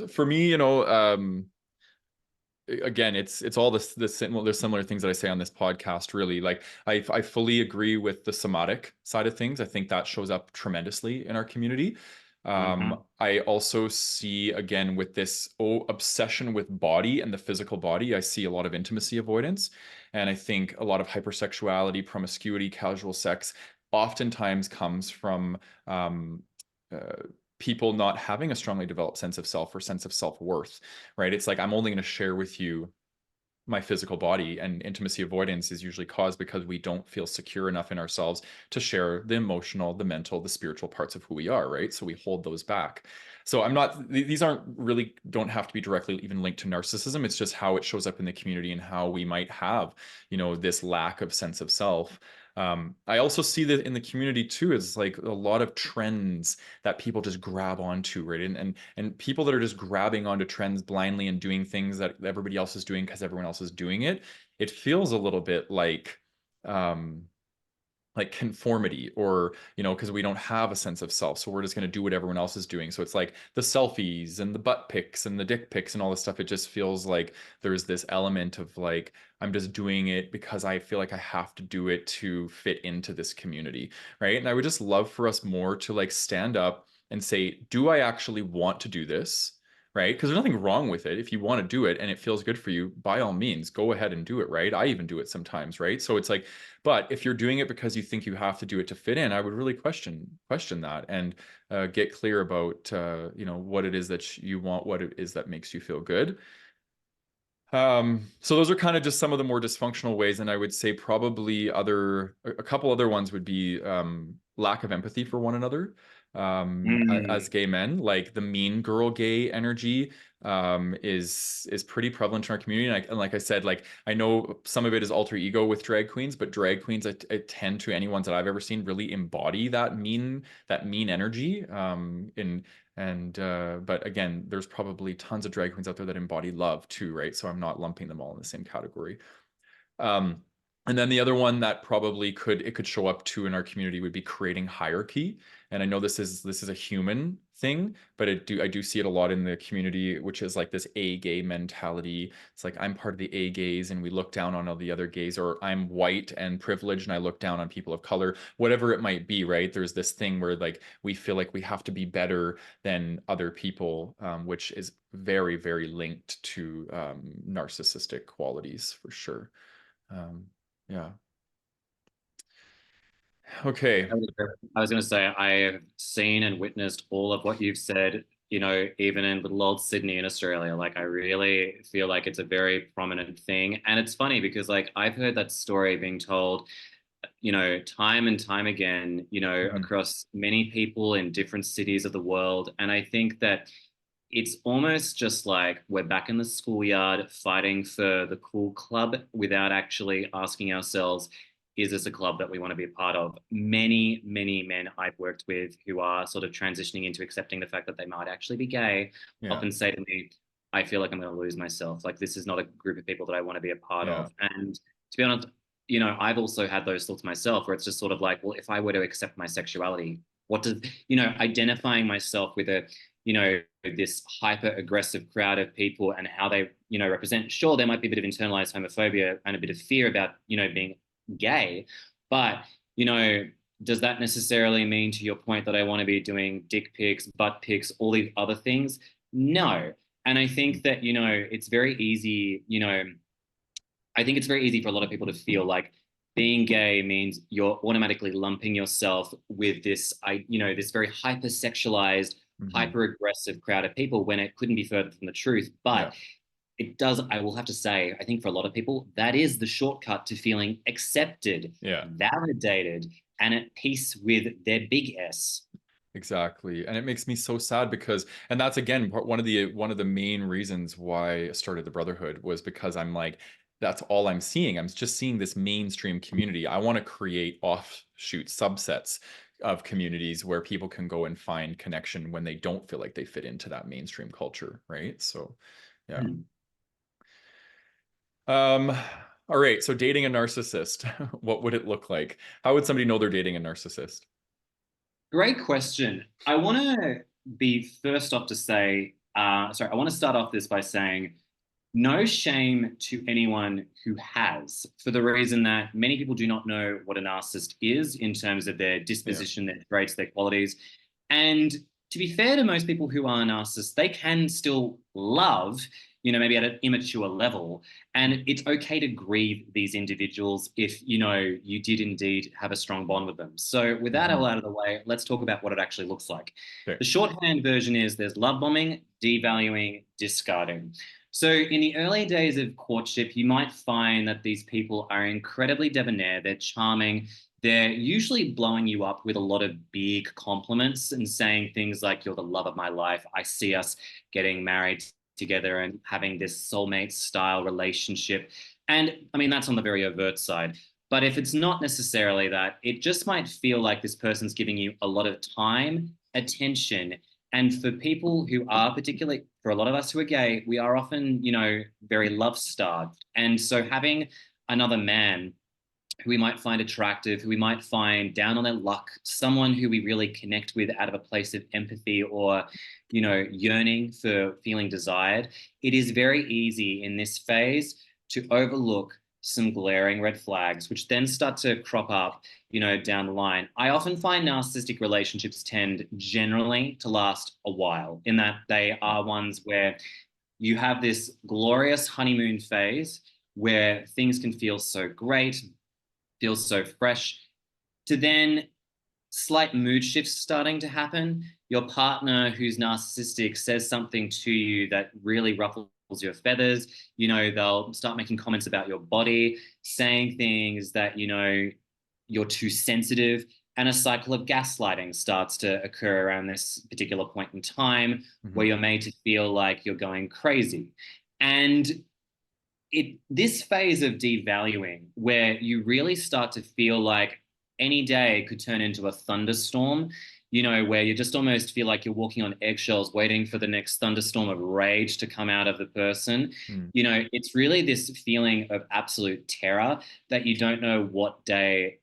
S1: for me, again, it's all there's similar things that I say on this podcast. Really, like I fully agree with the somatic side of things. I think that shows up tremendously in our community. I also see, again, with this obsession with body and the physical body, I see a lot of intimacy avoidance. And I think a lot of hypersexuality, promiscuity, casual sex oftentimes comes from people not having a strongly developed sense of self or sense of self-worth, right? It's like, I'm only going to share with you my physical body. And intimacy avoidance is usually caused because we don't feel secure enough in ourselves to share the emotional, the mental, the spiritual parts of who we are, right? So we hold those back. So I'm not, these aren't really, don't have to be directly even linked to narcissism. It's just how it shows up in the community and how we might have, you know, this lack of sense of self. I also see that in the community too, is like a lot of trends that people just grab onto, right? And people that are just grabbing onto trends blindly and doing things that everybody else is doing because everyone else is doing it. It feels a little bit like conformity, or, you know, because we don't have a sense of self, so we're just going to do what everyone else is doing. So it's like the selfies and the butt pics and the dick pics and all this stuff. It just feels like there's this element of like, I'm just doing it because I feel like I have to do it to fit into this community, right? And I would just love for us more to like stand up and say, do I actually want to do this? Right? Because there's nothing wrong with it. If you want to do it and it feels good for you, by all means, go ahead and do it, right? I even do it sometimes, right? So it's like, but if you're doing it because you think you have to do it to fit in, I would really question that, and get clear about you know, what it is that you want, what it is that makes you feel good. So those are kind of just some of the more dysfunctional ways, and I would say probably a couple other ones would be lack of empathy for one another. As gay men, like the mean girl gay energy is pretty prevalent in our community. And like I said, like I know some of it is alter ego with drag queens, but drag queens, I tend to, any ones that I've ever seen, really embody that mean energy. But again, there's probably tons of drag queens out there that embody love too, right? So I'm not lumping them all in the same category. And then the other one that probably could show up too in our community would be creating hierarchy. And I know this is a human thing, but I do see it a lot in the community, which is like this A gay mentality. It's like, I'm part of the A gays and we look down on all the other gays, or I'm white and privileged and I look down on people of color, whatever it might be, right? There's this thing where like we feel like we have to be better than other people, which is very, very linked to narcissistic qualities for sure. Yeah. Okay.
S2: I was going to say, I have seen and witnessed all of what you've said, you know, even in little old Sydney in Australia. Like, I really feel like it's a very prominent thing. And it's funny because, like, I've heard that story being told, you know, time and time again, you know, across many people in different cities of the world. And I think that it's almost just like we're back in the schoolyard fighting for the cool club without actually asking ourselves, is this a club that we want to be a part of? Many, many men I've worked with who are sort of transitioning into accepting the fact that they might actually be gay often say to me, I feel like I'm going to lose myself. Like, this is not a group of people that I want to be a part of. And to be honest, you know, I've also had those thoughts myself where it's just sort of like, well, if I were to accept my sexuality, what does, you know, identifying myself with a, you know, this hyper aggressive crowd of people and how they, you know, represent, sure, there might be a bit of internalized homophobia and a bit of fear about, you know, being gay, but, you know, does that necessarily mean, to your point, that I want to be doing dick pics, butt pics, all these other things? No. And I think that, you know, it's very easy, you know, I think it's very easy for a lot of people to feel like being gay means you're automatically lumping yourself with this, you know, this very hypersexualized, hyper aggressive crowd of people, when it couldn't be further from the truth. But it does, I will have to say, I think for a lot of people, that is the shortcut to feeling accepted, validated, and at peace with their big S.
S1: Exactly. And it makes me so sad because, and that's again one of the main reasons why I started the Brotherhood, was because I'm like, that's all I'm seeing. I'm just seeing this mainstream community. I want to create offshoot subsets of communities where people can go and find connection when they don't feel like they fit into that mainstream culture, right? So yeah. All right, so dating a narcissist, what would it look like? How would somebody know they're dating a narcissist?
S2: Great question. I want to be first off to say, I want to start off this by saying, no shame to anyone who has, for the reason that many people do not know what a narcissist is in terms of their disposition, their traits, their qualities. And to be fair to most people who are narcissists, they can still love, you know, maybe at an immature level. And it's okay to grieve these individuals if, you know, you did indeed have a strong bond with them. So with that all out of the way, let's talk about what it actually looks like. The shorthand version is there's love bombing, devaluing, discarding. So in the early days of courtship, you might find that these people are incredibly debonair, they're charming, they're usually blowing you up with a lot of big compliments and saying things like, "You're the love of my life. I see us getting married together and having this soulmate style relationship." And I mean, that's on the very overt side. But if it's not necessarily that, it just might feel like this person's giving you a lot of time, attention. And for people who are particularly, for a lot of us who are gay, we are often, very love starved. And so having another man who we might find attractive, who we might find down on their luck, someone who we really connect with out of a place of empathy or, yearning for feeling desired, it is very easy in this phase to overlook some glaring red flags, which then start to crop up, down the line. I often find narcissistic relationships tend generally to last a while, in that they are ones where you have this glorious honeymoon phase where things can feel so great, feels so fresh, to then slight mood shifts starting to happen. Your partner who's narcissistic says something to you that really ruffles your feathers. They'll start making comments about your body, saying things that, you're too sensitive. And a cycle of gaslighting starts to occur around this particular point in time where you're made to feel like you're going crazy. And this phase of devaluing, where you really start to feel like any day could turn into a thunderstorm, where you just almost feel like you're walking on eggshells waiting for the next thunderstorm of rage to come out of the person. It's really this feeling of absolute terror that you don't know what day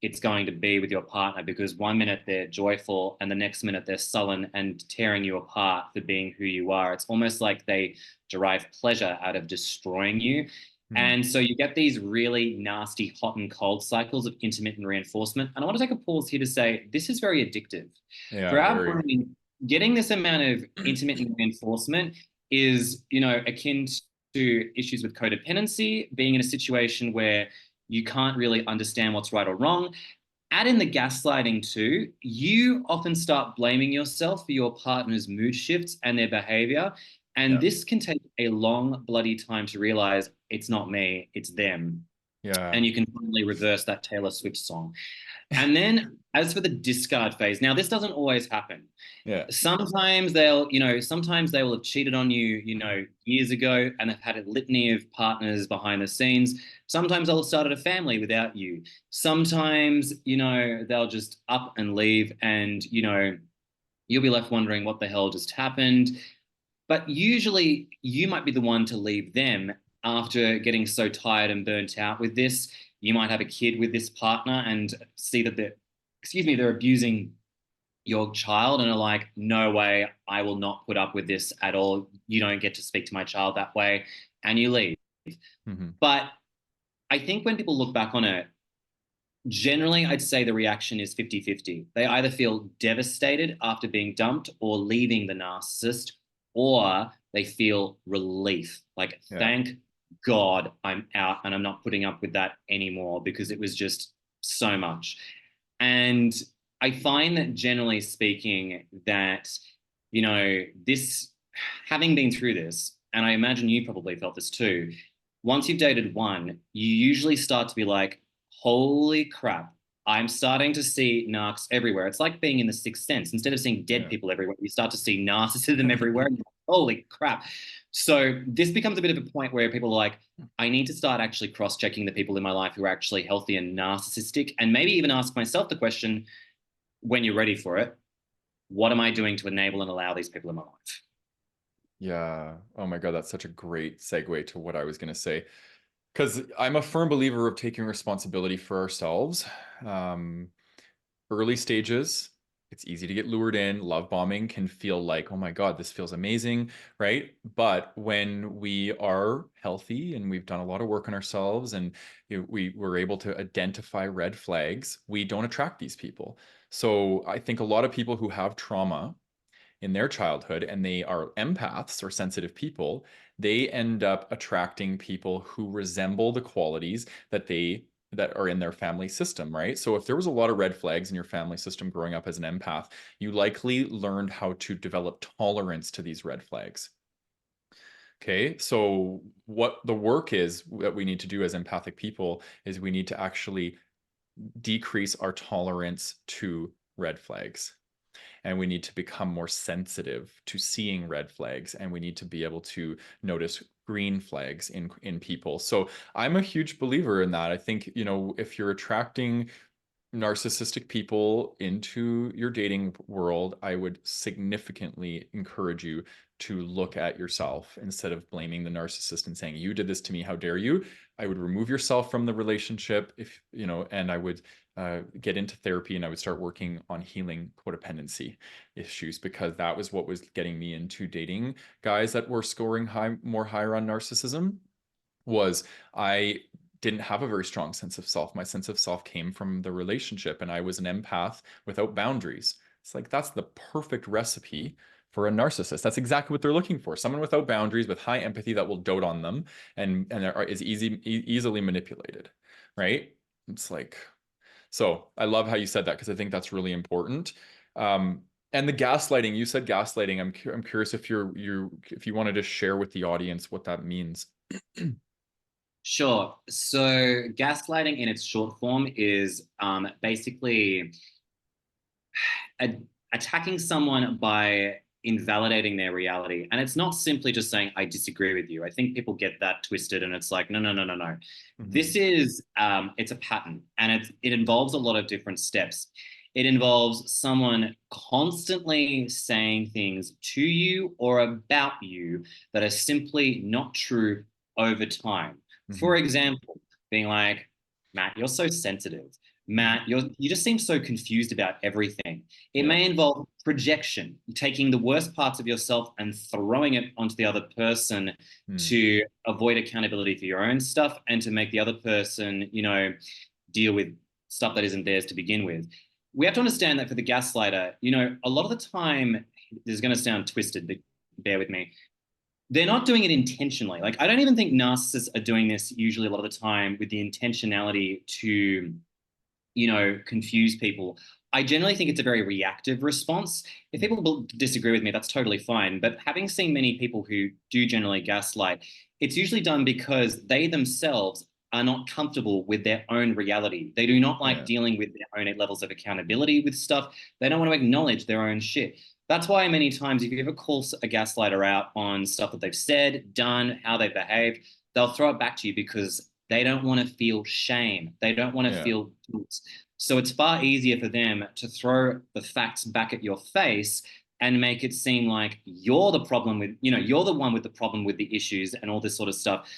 S2: it's going to be with your partner, because one minute they're joyful and the next minute they're sullen and tearing you apart for being who you are. It's almost like they derive pleasure out of destroying you. And so you get these really nasty hot and cold cycles of intermittent reinforcement. And I want to take a pause here to say this is very addictive. For our brain, getting this amount of intermittent reinforcement is, akin to issues with codependency, being in a situation where you can't really understand what's right or wrong. Add in the gaslighting too. You often start blaming yourself for your partner's mood shifts and their behavior. And this can take a long, bloody time to realize it's not me, it's them.
S1: Yeah.
S2: And you can finally reverse that Taylor Swift song. And then as for the discard phase, now this doesn't always happen.
S1: Yeah.
S2: Sometimes sometimes they will have cheated on you, years ago and have had a litany of partners behind the scenes. Sometimes they'll have started a family without you. Sometimes, they'll just up and leave and, you'll be left wondering what the hell just happened. But usually you might be the one to leave them after getting so tired and burnt out with this. You might have a kid with this partner and see that they're abusing your child and are like, no way, I will not put up with this at all. You don't get to speak to my child that way, and you leave. But I think when people look back on it, generally I'd say the reaction is 50-50. They either feel devastated after being dumped or leaving the narcissist, or they feel relief. Like, thank God I'm out and I'm not putting up with that anymore, because it was just so much. And I find that generally speaking that, this, having been through this, and I imagine you probably felt this too, once you've dated one, you usually start to be like, holy crap, I'm starting to see narcs everywhere. It's like being in the Sixth Sense. Instead of seeing dead people everywhere, you start to see narcissism everywhere. And you're like, holy crap. So this becomes a bit of a point where people are like, I need to start actually cross-checking the people in my life who are actually healthy and narcissistic, and maybe even ask myself the question, when you're ready for it, what am I doing to enable and allow these people in my life?
S1: Yeah. Oh my God, that's such a great segue to what I was going to say. Because I'm a firm believer of taking responsibility for ourselves. Early stages, it's easy to get lured in. Love bombing can feel like, oh my God, this feels amazing, right? But when we are healthy and we've done a lot of work on ourselves and we were able to identify red flags, we don't attract these people. So I think a lot of people who have trauma in their childhood and they are empaths or sensitive people, they end up attracting people who resemble the qualities that are in their family system, right? So if there was a lot of red flags in your family system growing up as an empath, you likely learned how to develop tolerance to these red flags. Okay, so what the work is that we need to do as empathic people is we need to actually decrease our tolerance to red flags. And we need to become more sensitive to seeing red flags, and we need to be able to notice green flags in people. So I'm a huge believer in that. I think, you know, if you're attracting narcissistic people into your dating world, I would significantly encourage you to look at yourself instead of blaming the narcissist and saying, you did this to me, how dare you? I would remove yourself from the relationship, if you know, and I would get into therapy, and I would start working on healing codependency issues, because that was what was getting me into dating guys that were scoring more higher on narcissism. Was I didn't have a very strong sense of self. My sense of self came from the relationship, and I was an empath without boundaries. It's like, that's the perfect recipe for a narcissist. That's exactly what they're looking for. Someone without boundaries, with high empathy, that will dote on them and is easily manipulated, right? It's like, so I love how you said that, because I think that's really important. And the gaslighting, you said gaslighting. I'm curious if if you wanted to share with the audience what that means.
S2: Sure. So gaslighting in its short form is basically attacking someone by invalidating their reality. And it's not simply just saying, I disagree with you. I think people get that twisted, and it's like, no, no, no, no, no.
S1: Mm-hmm.
S2: This is, it's a pattern, and it involves a lot of different steps. It involves someone constantly saying things to you or about you that are simply not true over time.
S1: Mm-hmm.
S2: For example, being like, Matt, you're so sensitive. Matt, you just seem so confused about everything. It may involve projection, taking the worst parts of yourself and throwing it onto the other person to avoid accountability for your own stuff, and to make the other person, you know, deal with stuff that isn't theirs to begin with. We have to understand that for the gaslighter, you know, a lot of the time, this is going to sound twisted, but bear with me, they're not doing it intentionally. Like, I don't even think narcissists are doing this usually a lot of the time with the intentionality to, you know, confuse people. I generally think it's a very reactive response. If people disagree with me, that's totally fine. But having seen many people who do generally gaslight, it's usually done because they themselves are not comfortable with their own reality. They do not like dealing with their own levels of accountability with stuff. They don't want to acknowledge their own shit. That's why many times, if you ever call a gaslighter out on stuff that they've said, done, how they've behaved, they'll throw it back to you because they don't want to feel shame. They don't want to feel guilt. So it's far easier for them to throw the facts back at your face and make it seem like you're the problem with, you know, you're the one with the problem with the issues and all this sort of stuff.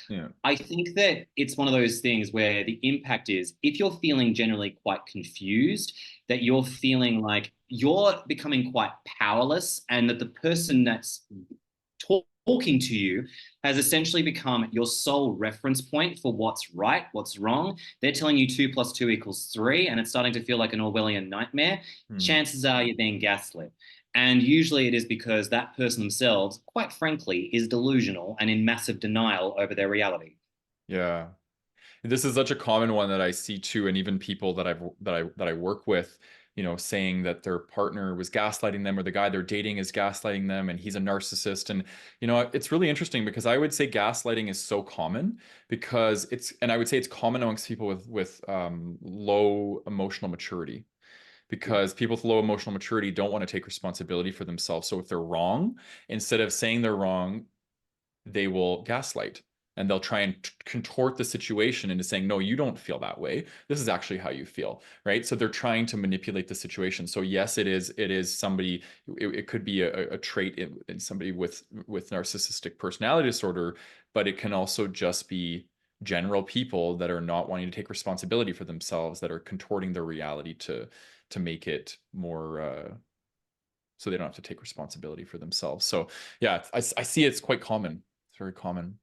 S2: I think that it's one of those things where the impact is, if you're feeling generally quite confused, that you're feeling like you're becoming quite powerless, and that the person that's talking to you has essentially become your sole reference point for what's right, what's wrong. They're telling you 2 + 2 = 3, and it's starting to feel like an Orwellian nightmare. Chances are you're being gaslit. And usually it is because that person themselves, quite frankly, is delusional and in massive denial over their reality.
S1: Yeah. This is such a common one that I see too, and even people that I work with, you know, saying that their partner was gaslighting them, or the guy they're dating is gaslighting them, and he's a narcissist. And you know, it's really interesting, because I would say gaslighting is so common because and I would say it's common amongst people with low emotional maturity. Because people with low emotional maturity don't want to take responsibility for themselves. So if they're wrong, instead of saying they're wrong, they will gaslight, and they'll try and contort the situation into saying, no, you don't feel that way. This is actually how you feel, right? So they're trying to manipulate the situation. So yes, it is somebody, it could be a trait in somebody with narcissistic personality disorder, but it can also just be general people that are not wanting to take responsibility for themselves, that are contorting their reality to make it more so they don't have to take responsibility for themselves. So yeah, I see it's quite common. It's very common.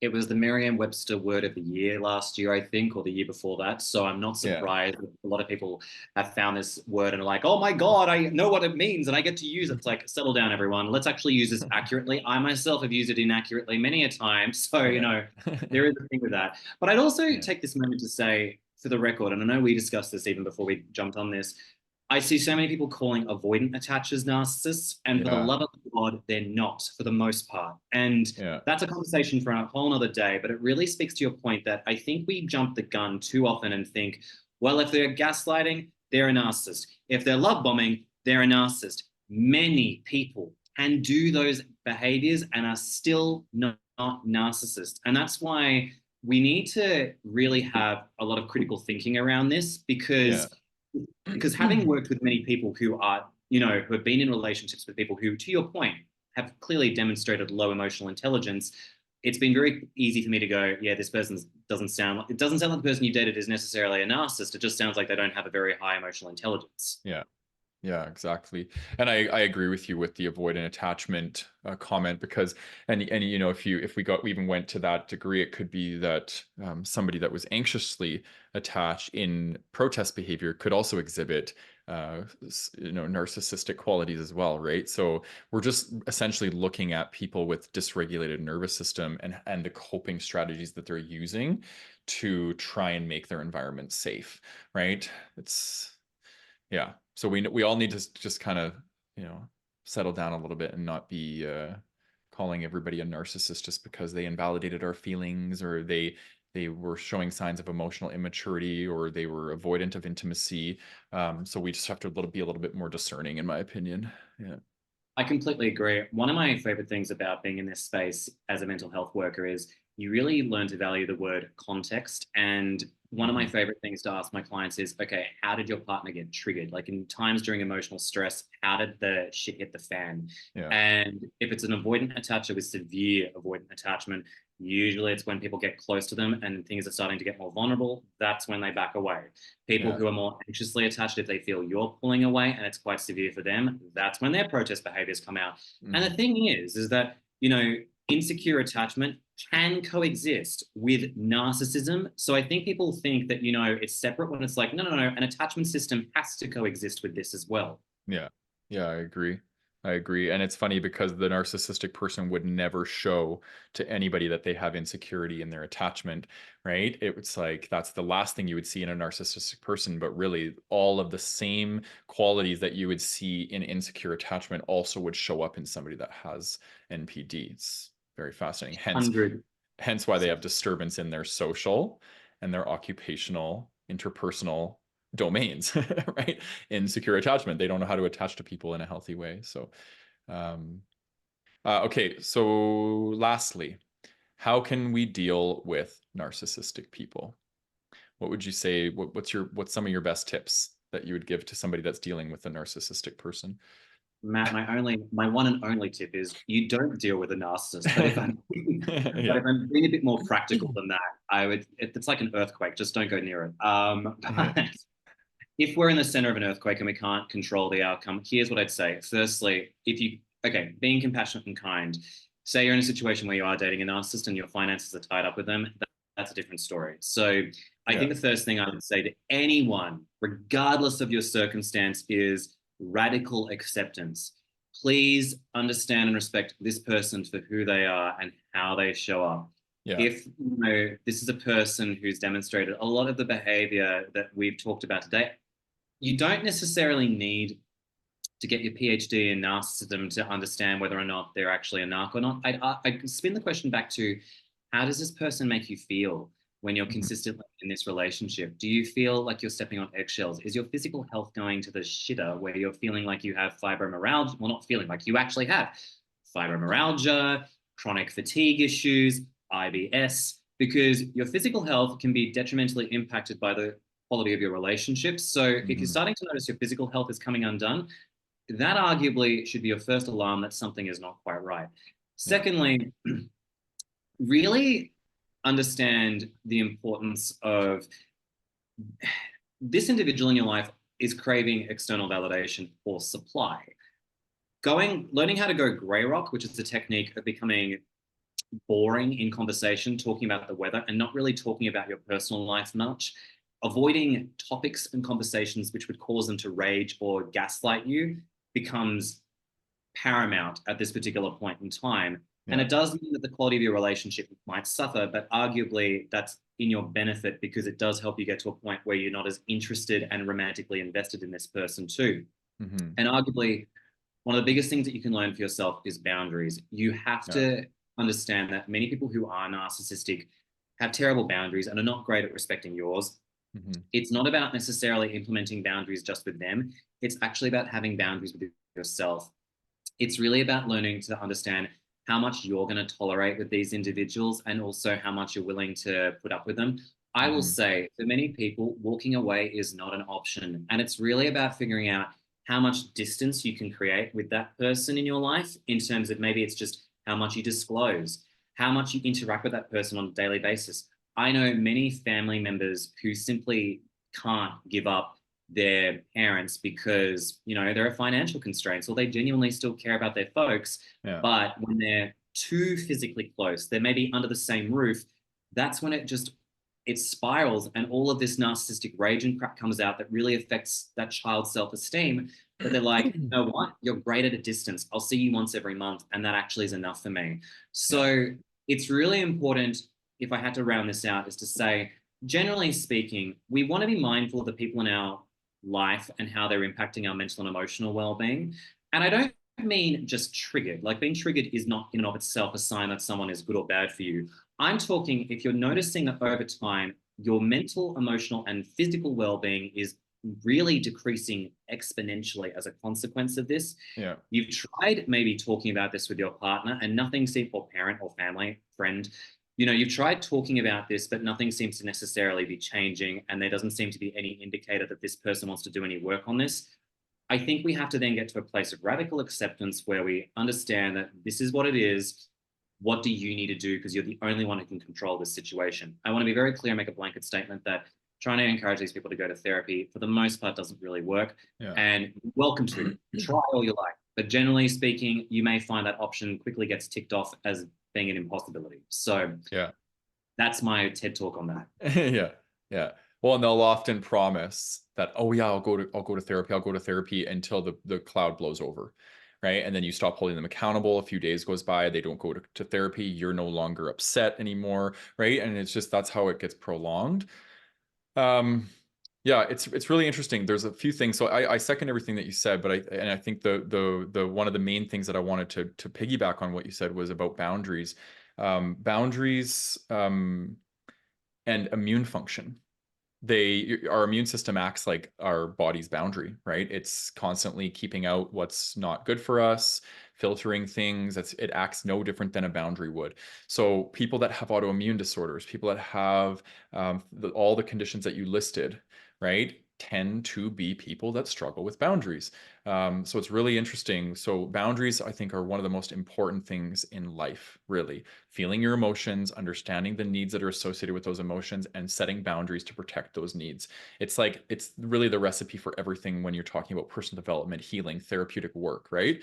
S2: It was the Merriam-Webster word of the year last year, I think, or the year before that. So I'm not surprised that a lot of people have found this word and are like, oh my God, I know what it means and I get to use it. It's like, settle down, everyone. Let's actually use this accurately. I myself have used it inaccurately many a time. So, you know, there is a thing with that. But I'd also take this moment to say, for the record, and I know we discussed this even before we jumped on this, I see so many people calling avoidant attachers narcissists, and for the
S1: Yeah.
S2: love of God, they're not for the most part. And
S1: Yeah.
S2: that's a conversation for a whole nother day, but it really speaks to your point that I think we jump the gun too often and think, well, if they're gaslighting, they're a narcissist. If they're love bombing, they're a narcissist. Many people can do those behaviors and are still not narcissists. And that's why we need to really have a lot of critical thinking around this,
S1: Yeah.
S2: because having worked with many people who are, you know, who have been in relationships with people who, to your point, have clearly demonstrated low emotional intelligence, it's been very easy for me to go, yeah, this person doesn't sound like, it doesn't sound like the person you dated is necessarily a narcissist. It just sounds like they don't have a very high emotional intelligence.
S1: Yeah. Yeah, exactly. And I agree with you with the avoidant attachment comment, because and you know, if we even went to that degree, it could be that somebody that was anxiously attached in protest behavior could also exhibit you know, narcissistic qualities as well, right? So we're just essentially looking at people with dysregulated nervous system and the coping strategies that they're using to try and make their environment safe, right? It's yeah. So we all need to just kind of, you know, settle down a little bit and not be calling everybody a narcissist just because they invalidated our feelings, or they were showing signs of emotional immaturity, or they were avoidant of intimacy. So we just have to be a little bit more discerning, in my opinion. Yeah.
S2: I completely agree. One of my favorite things about being in this space as a mental health worker is you really learn to value the word context. And one of my favorite things to ask my clients is, okay, how did your partner get triggered? Like in times during emotional stress, how did the shit hit the fan?
S1: Yeah.
S2: And if it's an avoidant attacher with severe avoidant attachment, usually it's when people get close to them and things are starting to get more vulnerable. That's when they back away. People
S1: Yeah.
S2: who are more anxiously attached, if they feel you're pulling away and it's quite severe for them, that's when their protest behaviors come out. And the thing is that, you know, insecure attachment can coexist with narcissism. So I think people think that, you know, it's separate when it's like, no, an attachment system has to coexist with this as well.
S1: Yeah. Yeah, I agree. I agree. And it's funny because the narcissistic person would never show to anybody that they have insecurity in their attachment, right? It's like that's the last thing you would see in a narcissistic person, but really all of the same qualities that you would see in insecure attachment also would show up in somebody that has NPD. It's very fascinating.
S2: 100.
S1: Hence why they have disturbance in their social and their occupational, interpersonal domains, right? In secure attachment, they don't know how to attach to people in a healthy way. So, um, okay. So, lastly, how can we deal with narcissistic people? What would you say? What's some of your best tips that you would give to somebody that's dealing with a narcissistic person?
S2: Matt, my one and only tip is you don't deal with a narcissist. But if I'm
S1: Yeah.
S2: being a bit more practical than that, it's like an earthquake, just don't go near it.
S1: Yeah.
S2: If we're in the center of an earthquake and we can't control the outcome, here's what I'd say. Firstly, being compassionate and kind. Say you're in a situation where you are dating a narcissist and your finances are tied up with them, that's a different story. So I think the first thing I would say to anyone, regardless of your circumstance, is radical acceptance. Please understand and respect this person for who they are and how they show up.
S1: Yeah.
S2: If this is a person who's demonstrated a lot of the behavior that we've talked about today, you don't necessarily need to get your PhD in narcissism to understand whether or not they're actually a narc or not. I spin the question back to, how does this person make you feel when you're consistently in this relationship? Do you feel like you're stepping on eggshells? Is your physical health going to the shitter where you're feeling like you have fibromyalgia? Well, not feeling like you actually have fibromyalgia, chronic fatigue issues, IBS, because your physical health can be detrimentally impacted by the quality of your relationships. So if you're starting to notice your physical health is coming undone, that arguably should be your first alarm that something is not quite right. Secondly, really understand the importance of this individual in your life is craving external validation or supply. Learning how to go grey rock, which is the technique of becoming boring in conversation, talking about the weather and not really talking about your personal life much, avoiding topics and conversations which would cause them to rage or gaslight you becomes paramount at this particular point in time. And it does mean that the quality of your relationship might suffer, but arguably that's in your benefit because it does help you get to a point where you're not as interested and romantically invested in this person too.
S1: Mm-hmm.
S2: And arguably, one of the biggest things that you can learn for yourself is boundaries. You have to understand that many people who are narcissistic have terrible boundaries and are not great at respecting yours.
S1: Mm-hmm.
S2: It's not about necessarily implementing boundaries just with them. It's actually about having boundaries with yourself. It's really about learning to understand how much you're going to tolerate with these individuals and also how much you're willing to put up with them. I will say for many people, walking away is not an option. And it's really about figuring out how much distance you can create with that person in your life in terms of maybe it's just how much you disclose, how much you interact with that person on a daily basis. I know many family members who simply can't give up their parents because, you know, there are financial constraints or they genuinely still care about their folks. But when they're too physically close, they're maybe under the same roof, that's when it spirals and all of this narcissistic rage and crap comes out that really affects that child's self-esteem. But they're like, you know what? You're great at a distance. I'll see you once every month. And that actually is enough for me. So it's really important, if I had to round this out, is to say, generally speaking, we want to be mindful of the people in our life and how they're impacting our mental and emotional well-being. And I don't mean just triggered. Like being triggered is not in and of itself a sign that someone is good or bad for you. I'm talking if you're noticing that over time, your mental, emotional, and physical well-being is really decreasing exponentially as a consequence of this. You've tried maybe talking about this with your partner and nothing seems, or parent or family, friend, you know, you've tried talking about this, but nothing seems to necessarily be changing. And there doesn't seem to be any indicator that this person wants to do any work on this. I think we have to then get to a place of radical acceptance where we understand that this is what it is. What do you need to do? Because you're the only one who can control this situation. I want to be very clear and make a blanket statement that trying to encourage these people to go to therapy, for the most part, doesn't really work. And welcome to try all you like. But generally speaking, you may find that option quickly gets ticked off as being an impossibility. So that's my TED talk on that.
S1: Well, and they'll often promise that, oh yeah, I'll go to therapy until the cloud blows over. Right. And then you stop holding them accountable. A few days goes by, they don't go to therapy. You're no longer upset anymore. Right. And it's just, that's how it gets prolonged. Yeah, it's really interesting. There's a few things. So I second everything that you said, but I think the one of the main things that I wanted to piggyback on what you said was about boundaries. Boundaries and immune function. Our immune system acts like our body's boundary, right? It's constantly keeping out what's not good for us, filtering things. It acts no different than a boundary would. So people that have autoimmune disorders, people that have all the conditions that you listed, right, tend to be people that struggle with boundaries. So it's really interesting. So boundaries, I think, are one of the most important things in life, really. Feeling your emotions, understanding the needs that are associated with those emotions, and setting boundaries to protect those needs. It's really the recipe for everything when you're talking about personal development, healing, therapeutic work, right?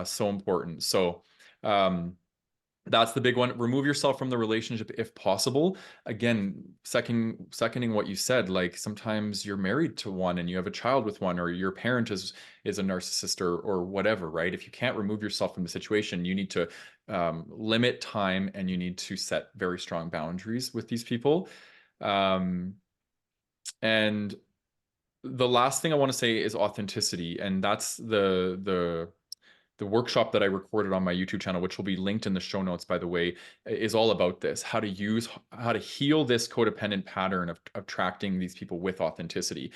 S1: So important. So that's the big one. Remove yourself from the relationship if possible. Again, seconding what you said, like sometimes you're married to one and you have a child with one, or your parent is a narcissist or whatever, right? If you can't remove yourself from the situation, you need to limit time and you need to set very strong boundaries with these people. And the last thing I want to say is authenticity, and that's the workshop that I recorded on my YouTube channel, which will be linked in the show notes, by the way, is all about this, how to heal this codependent pattern of attracting these people with authenticity.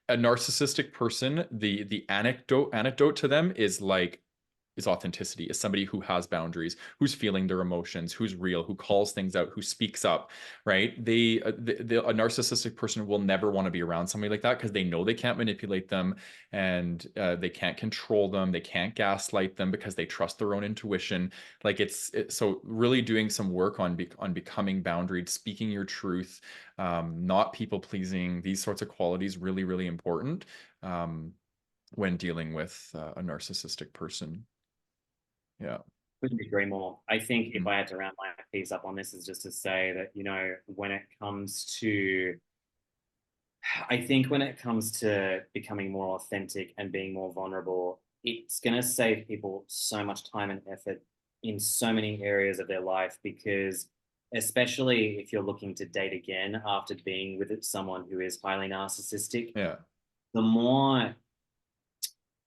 S1: A narcissistic person, the anecdote to them is authenticity, is somebody who has boundaries, who's feeling their emotions, who's real, who calls things out, who speaks up, right? A narcissistic person will never want to be around somebody like that because they know they can't manipulate them and they can't control them. They can't gaslight them because they trust their own intuition. Like so really doing some work on becoming boundaried, speaking your truth, not people pleasing, these sorts of qualities, really, really important when dealing with a narcissistic person. Yeah.
S2: Couldn't agree more. I think if I had to round my piece up on this is just to say that, you know, when it comes to becoming more authentic and being more vulnerable, it's going to save people so much time and effort in so many areas of their life, because especially if you're looking to date again after being with someone who is highly narcissistic,
S1: Yeah.
S2: the more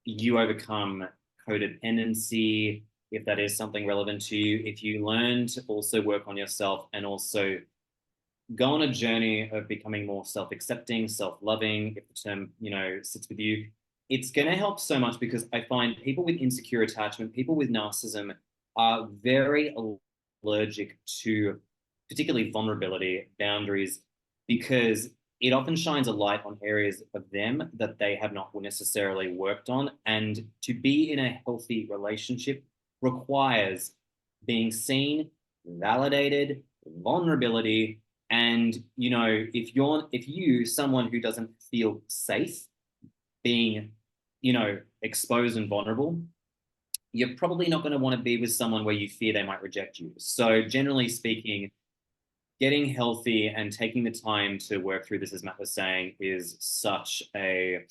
S2: you overcome codependency, if that is something relevant to you, if you learn to also work on yourself and also go on a journey of becoming more self-accepting, self-loving, if the term, sits with you, it's going to help so much, because I find people with insecure attachment, people with narcissism are very allergic to particularly vulnerability, boundaries, because it often shines a light on areas of them that they have not necessarily worked on. And to be in a healthy relationship requires being seen, validated, vulnerability. And if you someone who doesn't feel safe being exposed and vulnerable, you're probably not going to want to be with someone where you fear they might reject you. So generally speaking, getting healthy and taking the time to work through this, as Matt was saying, is such a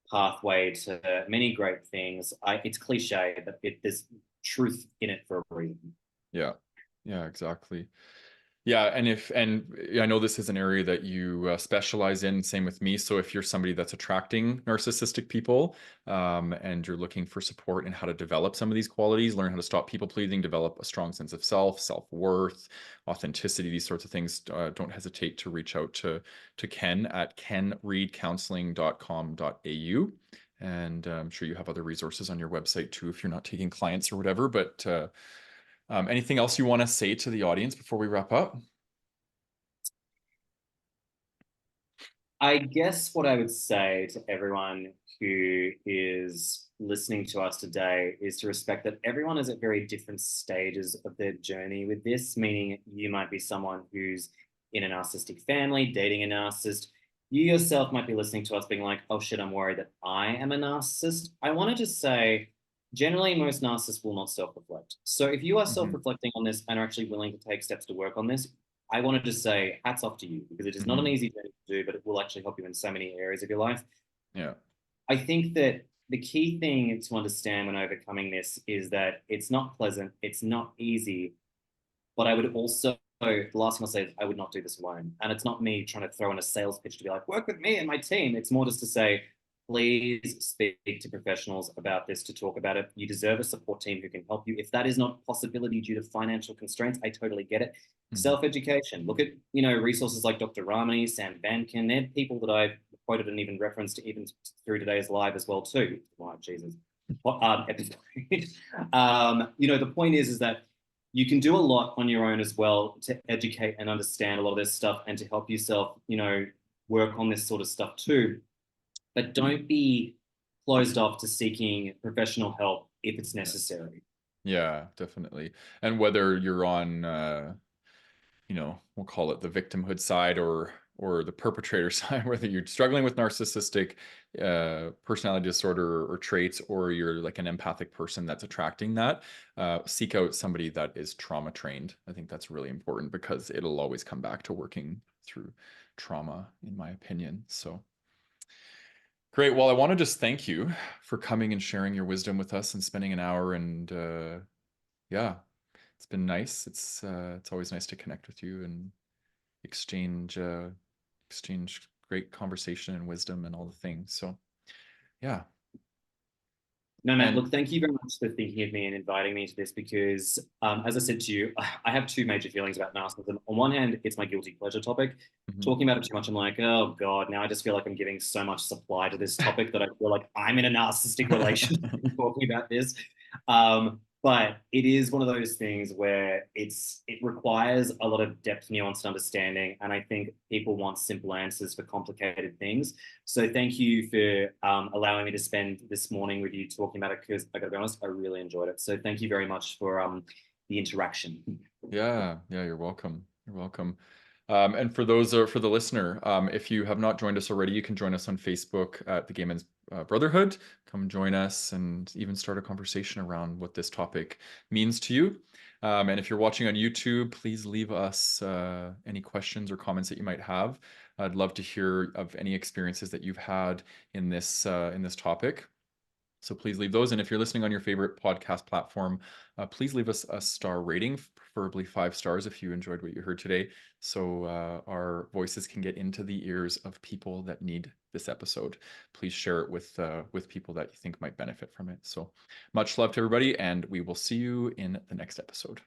S2: pathway to many great things. It's cliche, but there's truth in it for a reason.
S1: Yeah. Yeah, exactly. Yeah, and I know this is an area that you specialize in, same with me. So if you're somebody that's attracting narcissistic people, and you're looking for support in how to develop some of these qualities, learn how to stop people pleasing, develop a strong sense of self, self-worth, authenticity, these sorts of things, don't hesitate to reach out to Ken at kenreidcounseling.com.au. And I'm sure you have other resources on your website too, if you're not taking clients or whatever. But anything else you want to say to the audience before we wrap up?
S2: I guess what I would say to everyone who is listening to us today is to respect that everyone is at very different stages of their journey with this, meaning you might be someone who's in a narcissistic family, dating a narcissist. You yourself might be listening to us being like, oh shit, I'm worried that I am a narcissist. I want to just say, generally, most narcissists will not self-reflect. So if you are self-reflecting on this and are actually willing to take steps to work on this, I wanted to say hats off to you, because it is not an easy thing to do, but it will actually help you in so many areas of your life.
S1: Yeah.
S2: I think that the key thing to understand when overcoming this is that it's not pleasant, it's not easy, but I would also, the last thing I'll say is I would not do this alone. And it's not me trying to throw in a sales pitch to be like, work with me and my team. It's more just to say, please speak to professionals about this, to talk about it. You deserve a support team who can help you. If that is not a possibility due to financial constraints, I totally get it. Self-education. Look at, resources like Dr. Ramani, Sam Bankin. They're people that I've quoted and even referenced even through today's live as well too. Wow, Jesus. Episode. The point is that you can do a lot on your own as well to educate and understand a lot of this stuff and to help yourself, work on this sort of stuff too. But don't be closed off to seeking professional help if it's necessary.
S1: Yeah, definitely. And whether you're on, we'll call it the victimhood side or the perpetrator side, whether you're struggling with narcissistic personality disorder or traits, or you're like an empathic person that's attracting that, seek out somebody that is trauma trained. I think that's really important, because it'll always come back to working through trauma, in my opinion. So great. Well, I want to just thank you for coming and sharing your wisdom with us and spending an hour. And yeah, it's been nice. It's always nice to connect with you and exchange great conversation and wisdom and all the things. So yeah.
S2: No, Matt, look, thank you very much for thinking of me and inviting me to this, because as I said to you, I have two major feelings about narcissism. On one hand, it's my guilty pleasure topic. Talking about it too much, I'm like, oh God, now I just feel like I'm giving so much supply to this topic that I feel like I'm in a narcissistic relationship talking about this. But it is one of those things where it requires a lot of depth, nuance, and understanding. And I think people want simple answers for complicated things. So thank you for allowing me to spend this morning with you talking about it, because I gotta be honest, I really enjoyed it. So thank you very much for the interaction.
S1: Yeah, you're welcome. You're welcome. And for those, for the listener, if you have not joined us already, you can join us on Facebook at the Gay Men's Brotherhood. Come join us and even start a conversation around what this topic means to you. And if you're watching on YouTube, please leave us any questions or comments that you might have. I'd love to hear of any experiences that you've had in this topic. So please leave those. And if you're listening on your favorite podcast platform, please leave us a star rating, preferably 5 stars if you enjoyed what you heard today. So our voices can get into the ears of people that need this episode. Please share it with people that you think might benefit from it. So much love to everybody, and we will see you in the next episode.